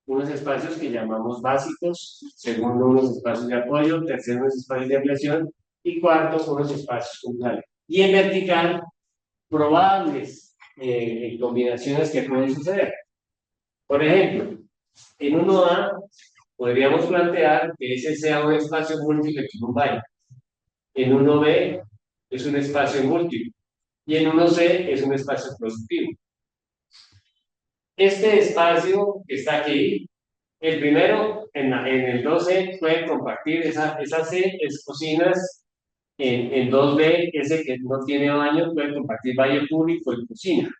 unos espacios que llamamos básicos, segundo unos espacios de apoyo, tercero unos espacios de ampliación y cuarto unos espacios comunales. Y en vertical, probables combinaciones que pueden suceder. Por ejemplo, en 1A podríamos plantear que ese sea un espacio múltiple con un byte. En 1B es un espacio múltiple. Y en 1C es un espacio productivo. Este espacio que está aquí, el primero, en el 2C, puede compartir esa C, es cocinas. En 2B, ese que no tiene baño, puede compartir baño público y cocina.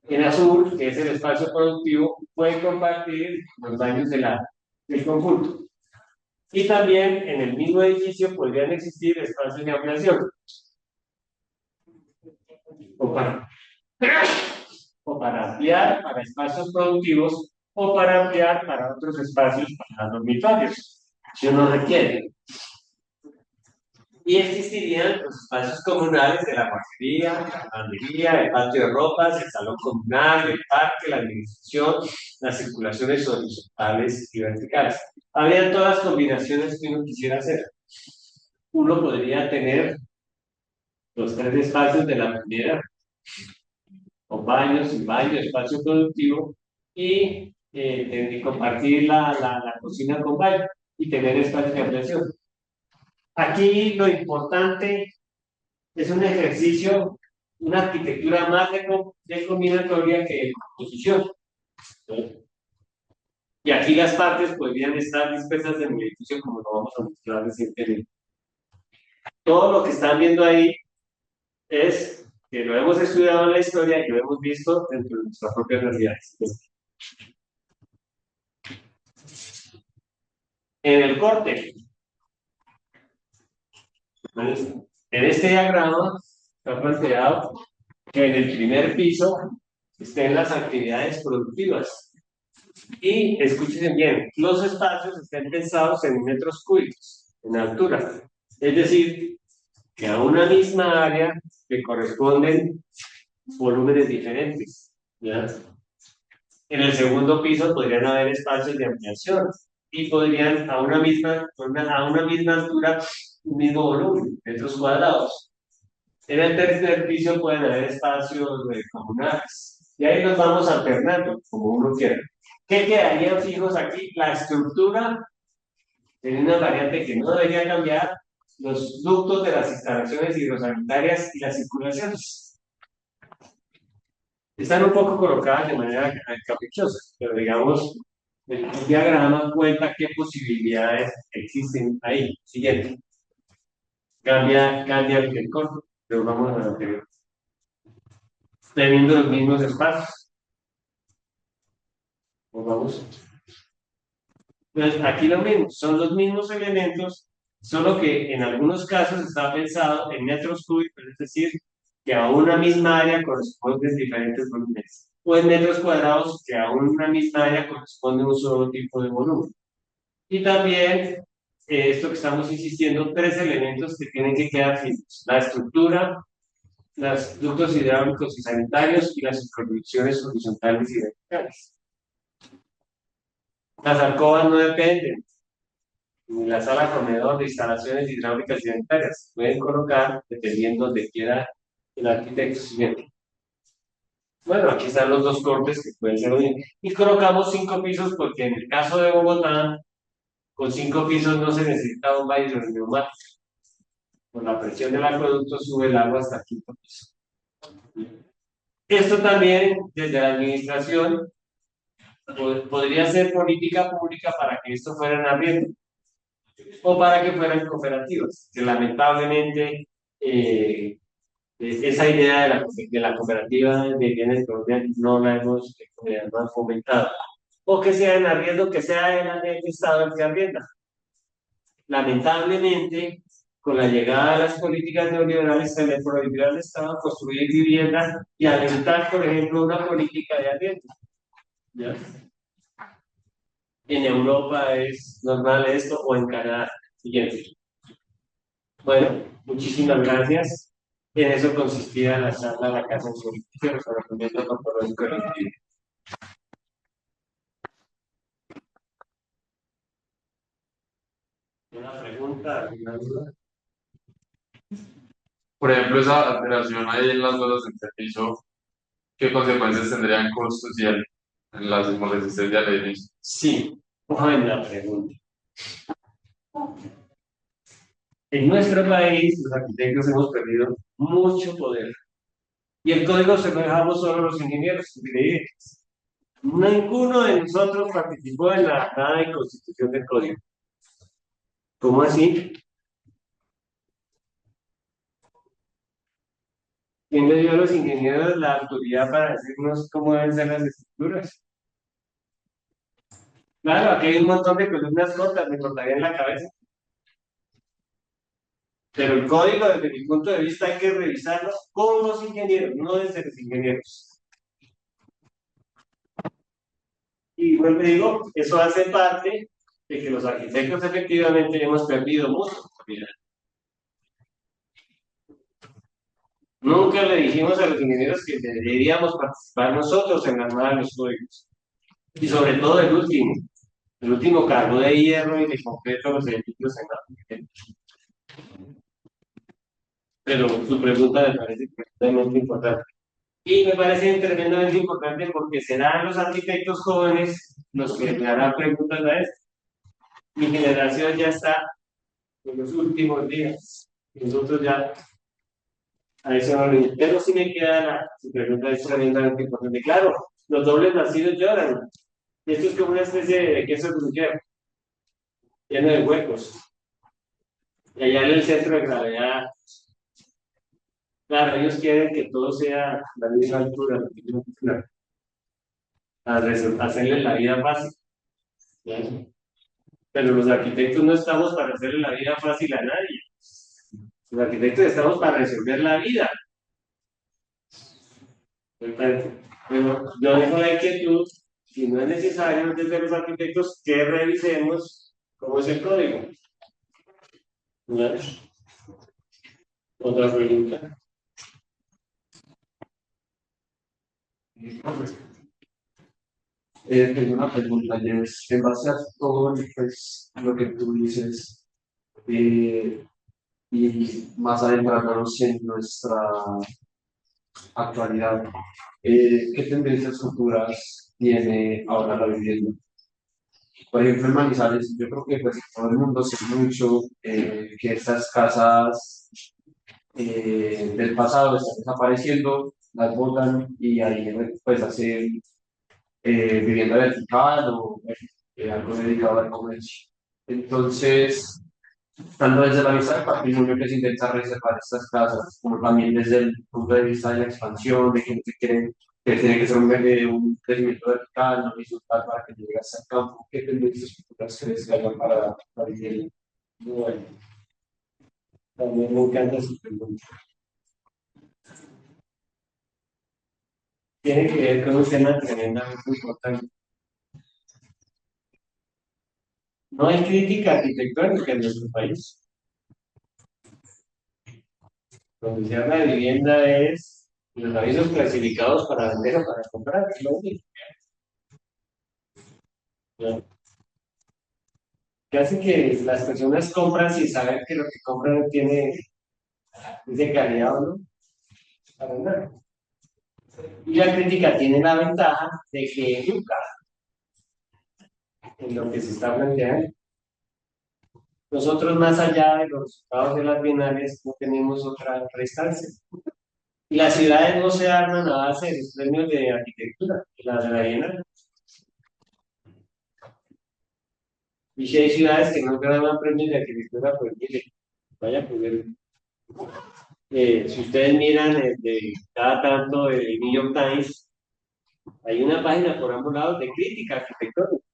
En azul, que es el espacio productivo, puede compartir los baños del conjunto. Y también en el mismo edificio podrían existir espacios de ampliación. O para, o para ampliar para espacios productivos o para ampliar para otros espacios para dormitorios, si uno requiere. Y existirían los espacios comunales de la guardería, la lavandería, el patio de ropas, el salón comunal, el parque, la administración, las circulaciones horizontales y verticales. Habría todas las combinaciones que uno quisiera hacer. Uno podría tener los tres espacios de la primera, con baños, sin baño, espacio productivo, y compartir la cocina con baño y tener espacio de ampliación. Aquí lo importante es un ejercicio, una arquitectura más de combinatoria que de composición. Y aquí las partes podrían estar dispersas en el edificio como lo vamos a mostrar recientemente. Todo lo que están viendo ahí es que lo hemos estudiado en la historia y lo hemos visto dentro de nuestra propia realidad. En el corte, en este diagrama está planteado que en el primer piso estén las actividades productivas. Y escuchen bien, los espacios estén pensados en metros cúbicos, en altura. Es decir, que a una misma área le corresponden volúmenes diferentes. ¿Ya? En el segundo piso podrían haber espacios de ampliación y podrían a una misma altura, un mismo volumen, metros cuadrados. En el tercer piso pueden haber espacios comunales. Y ahí los vamos alternando, como uno quiera. ¿Qué quedarían fijos aquí? La estructura en una variante que no debería cambiar, los ductos de las instalaciones hidrosanitarias y las circulaciones. Están un poco colocadas de manera caprichosa, pero digamos, el diagrama cuenta qué posibilidades existen ahí. Siguiente. Cambia el corte, pero vamos a lo anterior. Teniendo los mismos espacios. Pues vamos. Entonces, aquí lo mismo, son los mismos elementos, solo que en algunos casos está pensado en metros cúbicos, es decir, que a una misma área corresponden diferentes volúmenes, o en metros cuadrados, que a una misma área corresponde un solo tipo de volumen. Y también, esto que estamos insistiendo, tres elementos que tienen que quedar fijos: la estructura, los ductos hidráulicos y sanitarios y las conducciones horizontales y verticales. Las alcobas no dependen, ni la sala comedor de instalaciones hidráulicas y sanitarias. Pueden colocar dependiendo de quiera el arquitecto. Siguiente. Bueno, aquí están los dos cortes que pueden ser bien. Y colocamos 5 pisos porque en el caso de Bogotá, con 5 pisos no se necesita un baño neumático. Con la presión del acueducto sube el agua hasta el quinto piso. Esto también, desde la administración, podría ser política pública para que esto fuera en arriendo o para que fueran cooperativas, que lamentablemente esa idea de la cooperativa de bienes colombianos no la hemos fomentado. O que sea en arriendo, que sea el Estado el que arrienda. Lamentablemente, con la llegada de las políticas neoliberales, se le prohibió al Estado construir viviendas y alentar, por ejemplo, una política de arriendo. ¿Ya? En Europa es normal esto, o en Canadá. Siguiente. Bueno, muchísimas gracias. En eso consistía la charla de la Casa de Servicios, los conocimientos ontológicos del individuo. ¿Una pregunta? ¿Alguna duda? Por ejemplo, esa alteración ahí en las dudas del servicio, ¿qué consecuencias tendría en costos y el Las hipótesis ya le dije. Sí, buena pregunta. En nuestro país, los arquitectos hemos perdido mucho poder. Y el código se lo dejamos solo a los ingenieros. Mire, ninguno de nosotros participó en la nada de constitución del código. ¿Cómo así? ¿Quién le dio a los ingenieros la autoridad para decirnos cómo deben ser las estructuras? Claro, aquí hay un montón de columnas cortas, me cortaría en la cabeza. Pero el código, desde mi punto de vista, hay que revisarlo con los ingenieros, no desde los ingenieros. Y vuelvo y digo, eso hace parte de que los arquitectos efectivamente hemos perdido mucho autoridad. Nunca le dijimos a los ingenieros que deberíamos participar nosotros en la armada de los códigos. Y sobre todo el último. El último cargó de hierro y de concreto los edificios en la. Pero su pregunta me parece tremendamente importante. Y me parece tremendamente importante porque serán los arquitectos jóvenes los que me harán preguntas a esto. Mi generación ya está en los últimos días. Nosotros ya a eso no le. Pero sí me queda su pregunta es tremendamente importante. Claro, los dobles nacidos lloran. Esto es como una especie de queso gruyere, lleno de huecos. Y allá en el centro de gravedad, claro, ellos quieren que todo sea a la misma altura, hacerles la vida fácil. ¿Sí? Pero los arquitectos no estamos para hacerle la vida fácil a nadie. Los arquitectos estamos para resolver la vida. Pero yo dejo la inquietud, si no es necesario desde los arquitectos que revisemos cómo es el código. ¿No? Otra pregunta. Tengo una pregunta, Jess. En base a todo pues, lo que tú dices, eh, y más adentrándonos en nuestra actualidad, ¿qué tendencias futuras tiene ahora la vivienda? Por ejemplo, en Manizales, yo creo que pues, todo el mundo sabe mucho que estas casas del pasado están desapareciendo, las botan y ahí pues hacen vivienda vertical o algo dedicado al comercio. Entonces, tanto desde la vista del patrimonio que se intenta reservar estas casas, como también desde el punto de vista de la expansión, de que no se quiere, que tiene que ser un crecimiento vertical, no horizontal para que llegue hasta el campo. ¿Qué tendencias futuras crees que hagan para vivir? Bueno, también me encanta su pregunta. Tiene que ver con un tema tremendamente importante. No hay crítica arquitectónica en nuestro país. Donde se habla de vivienda es los avisos clasificados para vender o para comprar. Es lo único. ¿No? Que hace que las personas compran sin saber que lo que compran tiene de calidad o no. Para nada. Y la crítica tiene la ventaja de que educa en lo que se está planteando. Nosotros, más allá de los resultados de las bienales, no tenemos otra instancia. Y las ciudades no se arman a base de los premios de arquitectura, la de la bienal. Y si hay ciudades que no ganan premios de arquitectura, pues mire, vaya a poder. Si ustedes miran de cada tanto el New York Times, hay una página por ambos lados de crítica arquitectónica.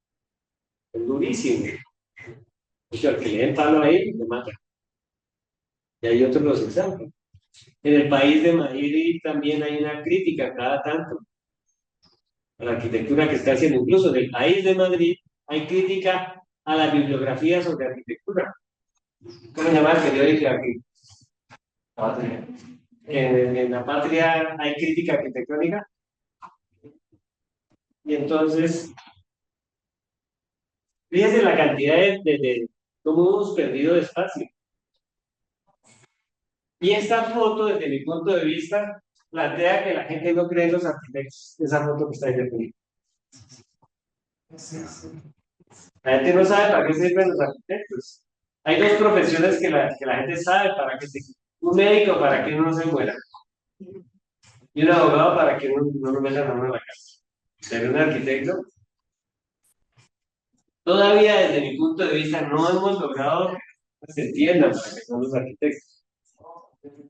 Es durísimo. O sea, el que le den palo ahí, lo mata. Y hay otros los examen. En el país de Madrid también hay una crítica cada tanto a la arquitectura que está haciendo. Incluso en el país de Madrid hay crítica a la bibliografía sobre arquitectura. ¿Cómo se llama el periódico aquí? Patria. En la patria hay crítica arquitectónica y entonces, fíjense la cantidad de cómo hemos perdido de espacio. Y esta foto, desde mi punto de vista, plantea que la gente no cree en los arquitectos. Esa foto que está ahí de fondo. La gente no sabe para qué sirven los arquitectos. Hay dos profesiones que la gente sabe para qué sirven. Un médico para que uno no se muera. Y un abogado para que uno no lo metan a uno en la casa. Pero un arquitecto, todavía desde mi punto de vista no hemos logrado que se entiendan para qué son los arquitectos.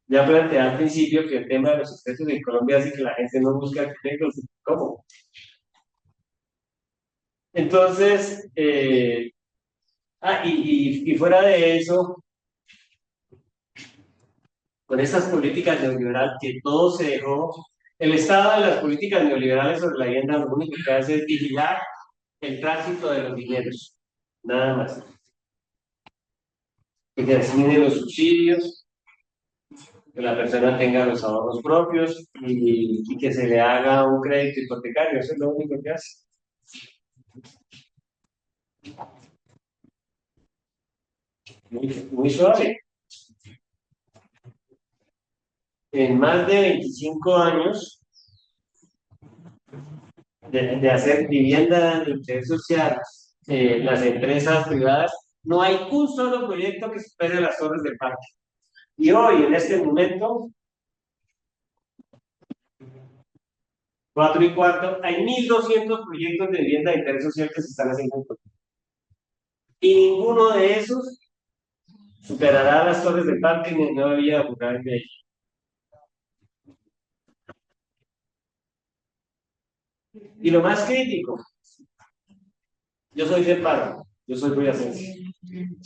Ya planteé al principio que el tema de los arquitectos en Colombia hace que la gente no busque arquitectos. ¿Cómo? Entonces, y fuera de eso, con estas políticas neoliberales que todo se dejó, el Estado de las políticas neoliberales sobre la vivienda lo único que hace es vigilar el tránsito de los dineros, nada más. Que se asignen los subsidios, que la persona tenga los ahorros propios y que se le haga un crédito hipotecario, eso es lo único que hace. Muy suave. En más de 25 años de hacer vivienda de interés social, las empresas privadas, no hay un solo proyecto que supere las torres del parque. Y hoy, en este momento, 4 y cuarto, hay 1.200 proyectos de vivienda de interés social que se están haciendo en Colombia. Y ninguno de esos superará las torres del parque ni no había Bucar en Medellín. Y lo más crítico, yo soy de paro, yo soy boyacense.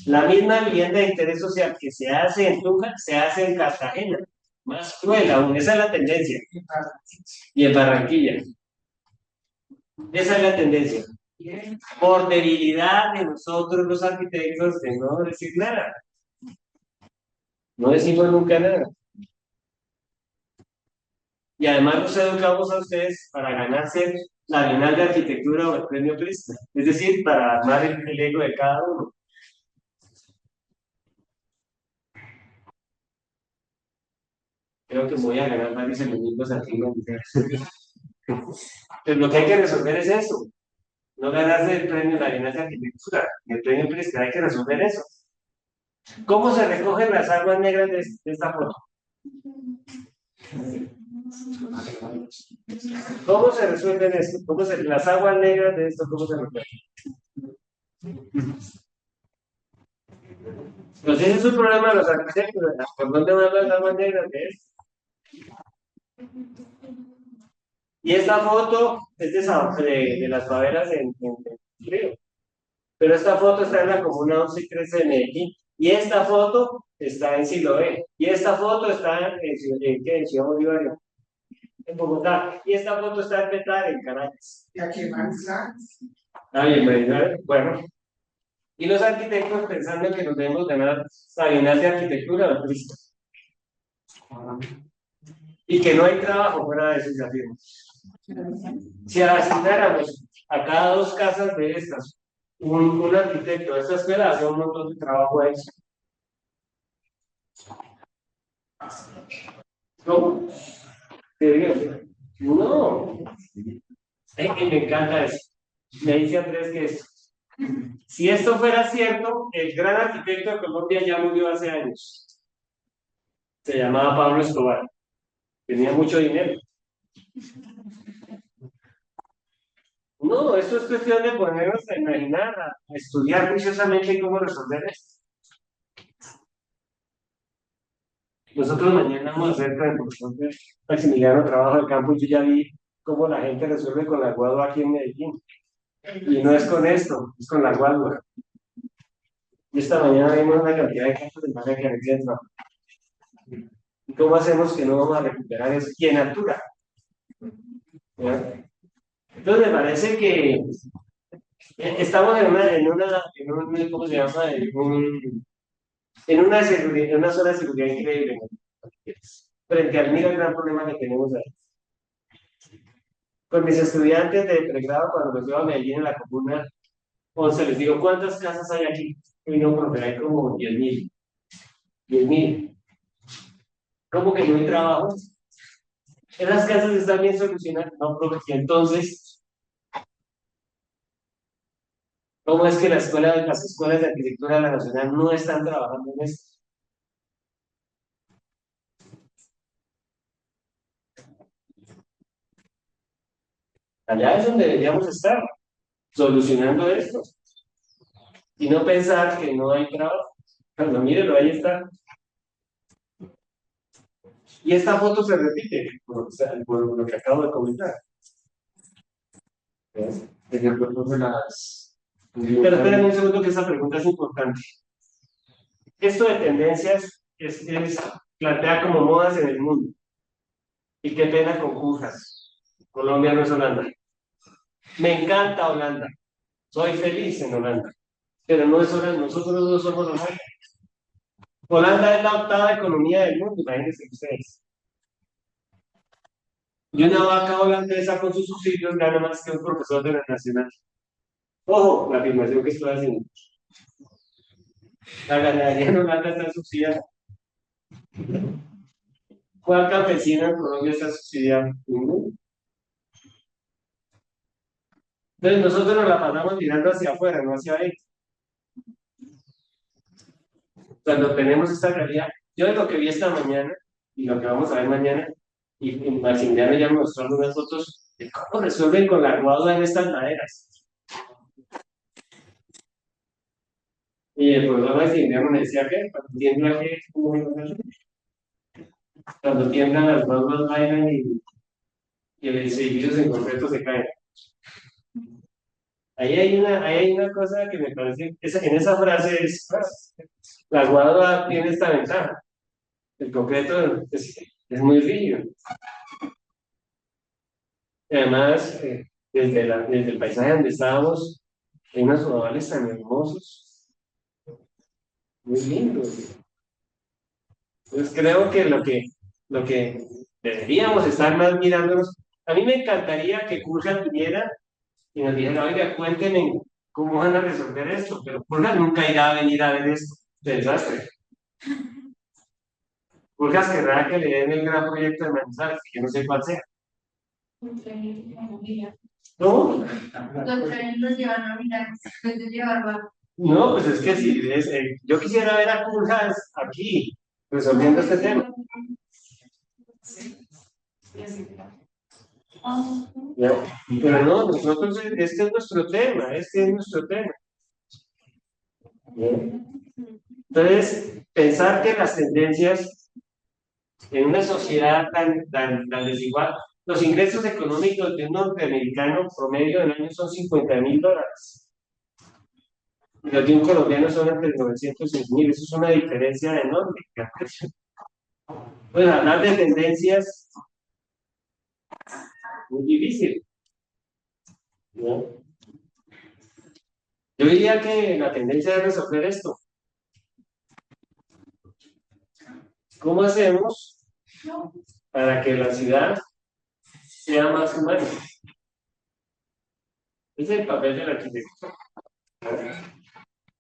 La misma vivienda de interés social que se hace en Tunja, se hace en Cartagena. Más cruel aún, esa es la tendencia. Y en Barranquilla. Esa es la tendencia. Por debilidad de nosotros los arquitectos de no decir nada. No decimos nunca nada. Y además los educamos a ustedes para ganarse la Bienal de Arquitectura o el Premio Presta. Es decir, para armar el ego de cada uno. Creo que voy a ganar varios enemigos aquí. Pero lo que hay que resolver es eso. No ganarse el premio la Bienal de Arquitectura, el premio Presta, hay que resolver eso. ¿Cómo se recogen las aguas negras de esta foto? ¿Cómo se resuelven esto? Las aguas negras de esto, cómo se resuelven? Pues ese es un problema de los arquitectos, ¿verdad? ¿Por dónde van las aguas negras de esto? Y esta foto es de las favelas en Río. Pero esta foto está en la comuna 11 y 13 de Medellín. Y esta foto está en Siloé. Y esta foto está en Ciudad Bolívar, en Bogotá. Y esta foto está en Petare, en Caracas. ¿Y aquí van a Ah, bien, bueno. Y los arquitectos pensando que nos debemos ganar la Bienal de Arquitectura o Cristo. Y que no hay trabajo fuera de esos afirmos. Si asignáramos a cada 2 casas de estas un arquitecto de esta escuela, hace un montón de trabajo a eso. ¿Cómo? No. Me encanta eso. Me dice Andrés que si esto fuera cierto, el gran arquitecto de Colombia ya murió hace años. Se llamaba Pablo Escobar. Tenía mucho dinero. No, esto es cuestión de ponernos a imaginar, a estudiar juiciosamente cómo resolver esto. Nosotros mañana vamos a hacer con el profesor Maximiliano trabajo de campo y yo ya vi cómo la gente resuelve con la guadua aquí en Medellín. Y no es con esto, es con la guadua. Y esta mañana vimos una cantidad de casos de mala gerencia de trabajo. ¿Y cómo hacemos que no vamos a recuperar eso? Y en altura. ¿Ya? Entonces me parece que estamos en un ¿cómo se llama? En una zona de seguridad increíble. Frente al mira el gran problema que tenemos ahí. Con mis estudiantes de pregrado, cuando me fui a Medellín en la comuna 11, les digo, ¿cuántas casas hay aquí? Y no, profe, hay como 10.000. 10.000. ¿Cómo que no hay trabajo? Esas casas están bien solucionadas. No, profe, y entonces, ¿Cómo es que las escuelas de arquitectura de la Nacional no están trabajando en esto? Allá es donde deberíamos estar, solucionando esto. Y no pensar que no hay trabajo. Cuando mírenlo, ahí está. Y esta foto se repite, por lo que acabo de comentar. ¿Ves? Ejemplo, de las... Pero esperen un segundo que esa pregunta es importante. Esto de tendencias plantea como modas en el mundo. Y qué pena con Cujas. Colombia no es Holanda. Me encanta Holanda. Soy feliz en Holanda. Pero no es Holanda. Nosotros no somos Holanda. Holanda es la octava economía del mundo, imagínense ustedes. Y una vaca holandesa con sus subsidios gana más que un profesor de la nacional. Ojo, la afirmación que estoy haciendo. La ganadería en Holanda está subsidiada. ¿Cuál campesino en Colombia está subsidiado? Ninguno. Entonces nosotros nos la pasamos mirando hacia afuera, no hacia adentro. Cuando tenemos esta realidad, yo de lo que vi esta mañana y lo que vamos a ver mañana, y Maximiliano ya me mostró unas fotos de cómo resuelven con la guadua en estas maderas. Y el profesor Maximiliano me decía que cuando tiemblan las guaduas bailan y el edificios en concreto se caen. Ahí hay una cosa que me parece, en esa frase es, la guadua tiene esta ventaja, el concreto es muy rígido. Y además, desde el paisaje donde estábamos, hay unos ovales tan hermosos, muy lindos. Entonces creo que lo que deberíamos estar más mirándonos, a mí me encantaría que Curja viniera y nos dijera, oiga, cuéntenme cómo van a resolver esto, pero Curja nunca irá a venir a ver esto, desastre. Curja querrá que le den el gran proyecto de Manizales, que yo no sé cuál sea. ¿No? Los trenes los llevan a mirar, en vez de llevarlo. No, pues es que si yo quisiera ver a Curjas aquí resolviendo este tema. Ya. Pero no, nosotros, este es nuestro tema, este es nuestro tema. ¿Ya? Entonces, pensar que las tendencias en una sociedad tan desigual, los ingresos económicos de un norteamericano promedio del año son $50,000. Y los de un colombiano son entre 906,000. Eso es una diferencia enorme. Pues hablar de tendencias muy difícil, ¿no? Yo diría que la tendencia es resolver esto. ¿Cómo hacemos para que la ciudad sea más humana? Ese es el papel del arquitecto.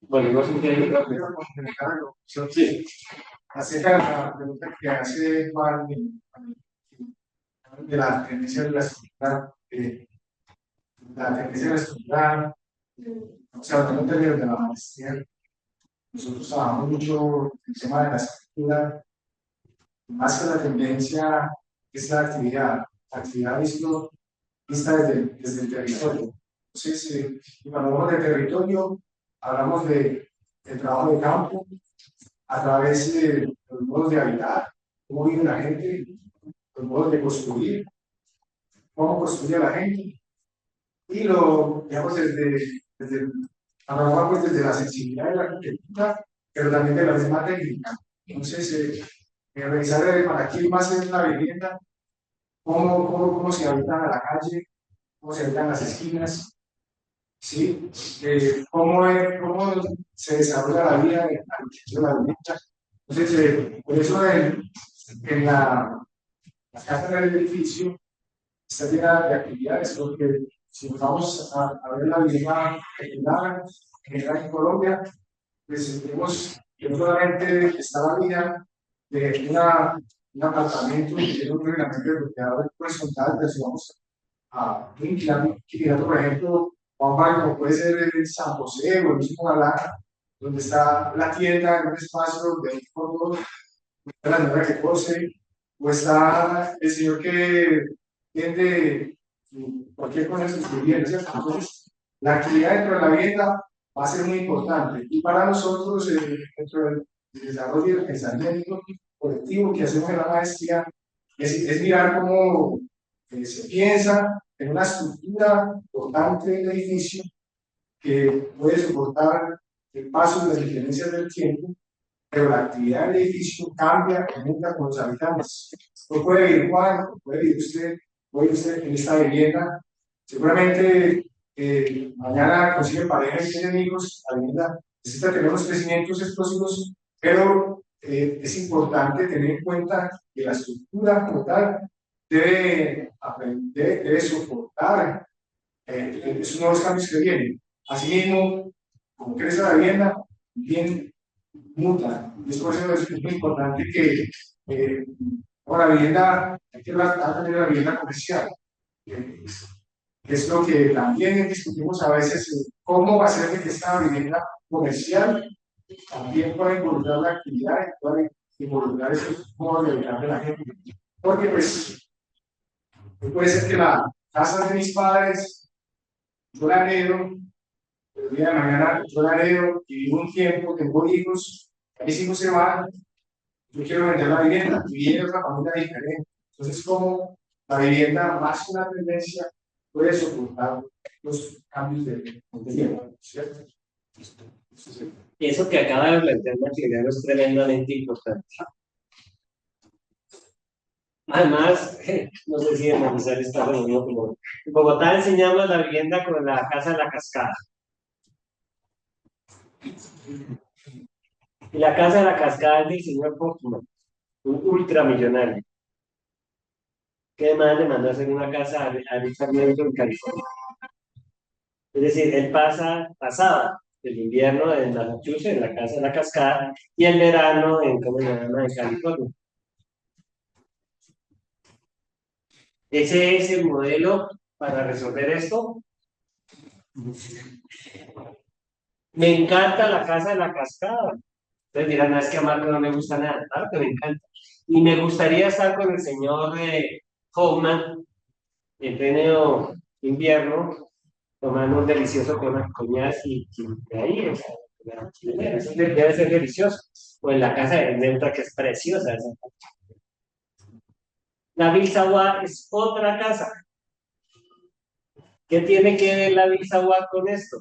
Bueno, no sé qué hay que sí. Acerca de la pregunta que hace Juan de la tendencia de la estructura, la tendencia de la estructura, o sea, tengo términos de la maestría, nosotros trabajamos mucho el tema de la estructura, más que la tendencia es la actividad vista desde el territorio. Entonces, cuando hablamos de territorio, hablamos del trabajo de campo, a través de los modos de habitar, cómo vive la gente, los modos de construir, cómo construye la gente, y lo, digamos, hablamos pues desde la sensibilidad de la arquitectura, pero también de la misma técnica. Entonces, revisar para quién más es la vivienda, cómo se habitan a la calle, cómo se habitan las esquinas, ¿sí? Cómo se desarrolla la vida de la arquitectura de la vivienda. Entonces, por eso en la casa del edificio está llena de actividades, porque si nos vamos a ver la vida general en Colombia, pues vemos que no solamente está la vida de un apartamento que tiene un reglamento de propiedad horizontal, pero si vamos a un inquilinato, por ejemplo, o un barrio como puede ser el San José o el mismo Galán, donde está la tienda en un espacio de 20 por 2, la señora que cose, o está el señor que tiende cualquier cosa en sus viviendas, ¿cierto? Entonces, la actividad dentro de la vivienda va a ser muy importante. Y para nosotros, dentro del desarrollo y el pensamiento colectivo que hacemos en la maestría, es mirar cómo se piensa en una estructura importante del edificio que puede soportar el paso de las diferencias del tiempo, pero la actividad del edificio cambia, aumenta con los habitantes. No puede vivir Juan, no puede vivir usted, puede vivir usted en esta vivienda. Seguramente mañana consigue pareja y tiene hijos, la vivienda necesita tener unos crecimientos explosivos, pero es importante tener en cuenta que la estructura como tal debe aprender, debe soportar esos nuevos cambios que vienen. Asimismo, como crece la vivienda, bien muta. Y es por eso es muy importante que la vivienda, hay que tener la vivienda comercial. Eh, es lo que también discutimos a veces, cómo va a ser que esta vivienda comercial también pueda involucrar la actividad y pueda involucrar esos modos de vida de la gente. Porque pues puede ser que la casa de mis padres, yo la heredo, el día de mañana yo la heredo y vivo un tiempo, tengo hijos, mis hijos se van, yo quiero vender la vivienda, y viene otra familia diferente. Entonces, como la vivienda más que una tendencia puede soportar los cambios de tiempo, ¿cierto? Eso que acaba de plantear Maximiliano es tremendamente importante. Además, no sé si analizar esta reunión como en Bogotá enseñamos la vivienda con la casa de la cascada. Y la casa de la cascada es del señor Hoffman, un ultramillonario, que además le mandó a hacer una casa a Richard Nixon en California. Es decir, él pasaba el invierno en Massachusetts, en la casa de la cascada, y el verano en, ¿cómo se llama?, en California. Ese es el modelo para resolver esto. Me encanta la casa de la cascada. Ustedes dirán, no, es que a Marco no me gusta nada. Claro que me encanta. Y me gustaría estar con el señor Hoffman en pleno invierno, tomando un delicioso coñac y ahí, o sea, eso debe ser delicioso. O en la casa de Neutra, que es preciosa esa. La Bilsawa es otra casa. ¿Qué tiene que ver la Bilsawa con esto?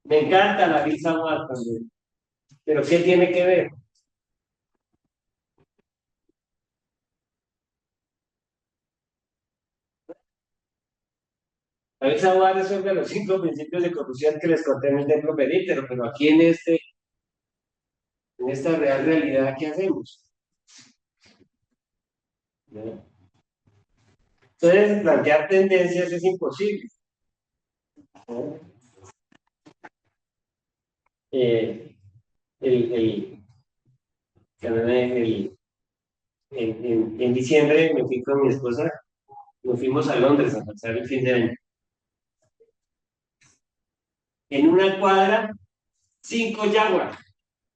Me encanta la Bilsawa también. ¿Pero qué tiene que ver? La Bilsawa resuelve los 5 principios de corrupción que les conté en el templo períntero, pero aquí en esta realidad, ¿qué hacemos? ¿No? Entonces, plantear tendencias es imposible. ¿No? El, el, en diciembre me fui con mi esposa, nos fuimos a Londres a pasar el fin de año. En una cuadra, 5 Jaguar.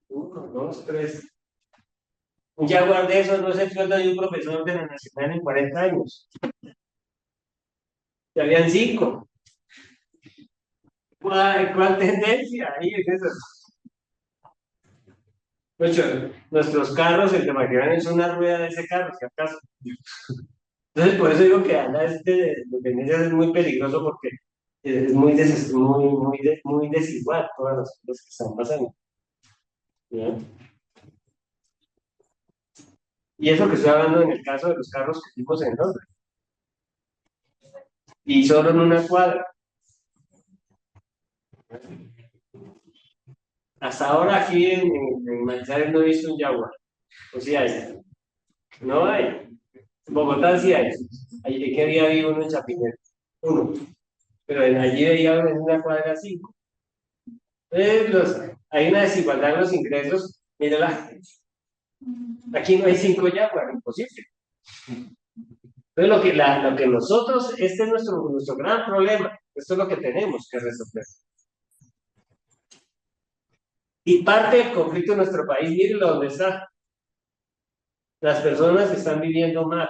1, 2, 3. Un Jaguar de esos no es el sueldo de un profesor de la Nacional en 40 años. Ya habían 5. ¿Cuál tendencia? Ahí es eso. Nuestros carros, el de Magdalena es una rueda de ese carro, si acaso. Entonces, por eso digo que hablar de tendencias es muy peligroso porque es muy desigual todas las cosas que están pasando. ¿Ya? Y eso que estoy hablando en el caso de los carros que vimos en Londres. Y solo en una cuadra. Hasta ahora aquí en Manizales no he visto un Jaguar. O sí hay. No hay. En Bogotá sí hay. Allí que día vi uno en Chapinero. Uno. Pero allí veía en una cuadra 5. Entonces, hay una desigualdad en los ingresos. Mira, aquí no hay 5 Jaguar, imposible. Entonces, lo que nosotros, este es nuestro gran problema. Esto es lo que tenemos que resolver. Y parte del conflicto en nuestro país, miren dónde está. Las personas están viviendo mal.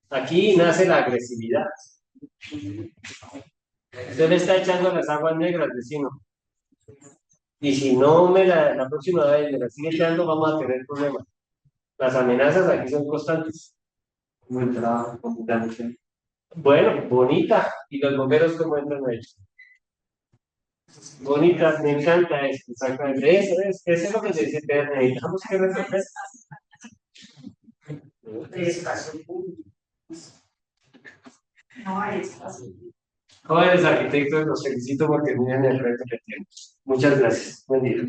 Aquí nace la agresividad. Usted le está echando las aguas negras, vecino. Y si no la próxima vez me la sigue echando, vamos a tener problemas. Las amenazas aquí son constantes. Como entra, como entra. Bueno, bonita. ¿Y los bomberos cómo entran ahí? Bonita, me encanta esto. Exactamente. Eso es lo que se dice, necesitamos que resolver. Espacio público. No hay espacio. Jóvenes arquitectos, los felicito porque miren el reto que tienen. Muchas gracias. Buen día.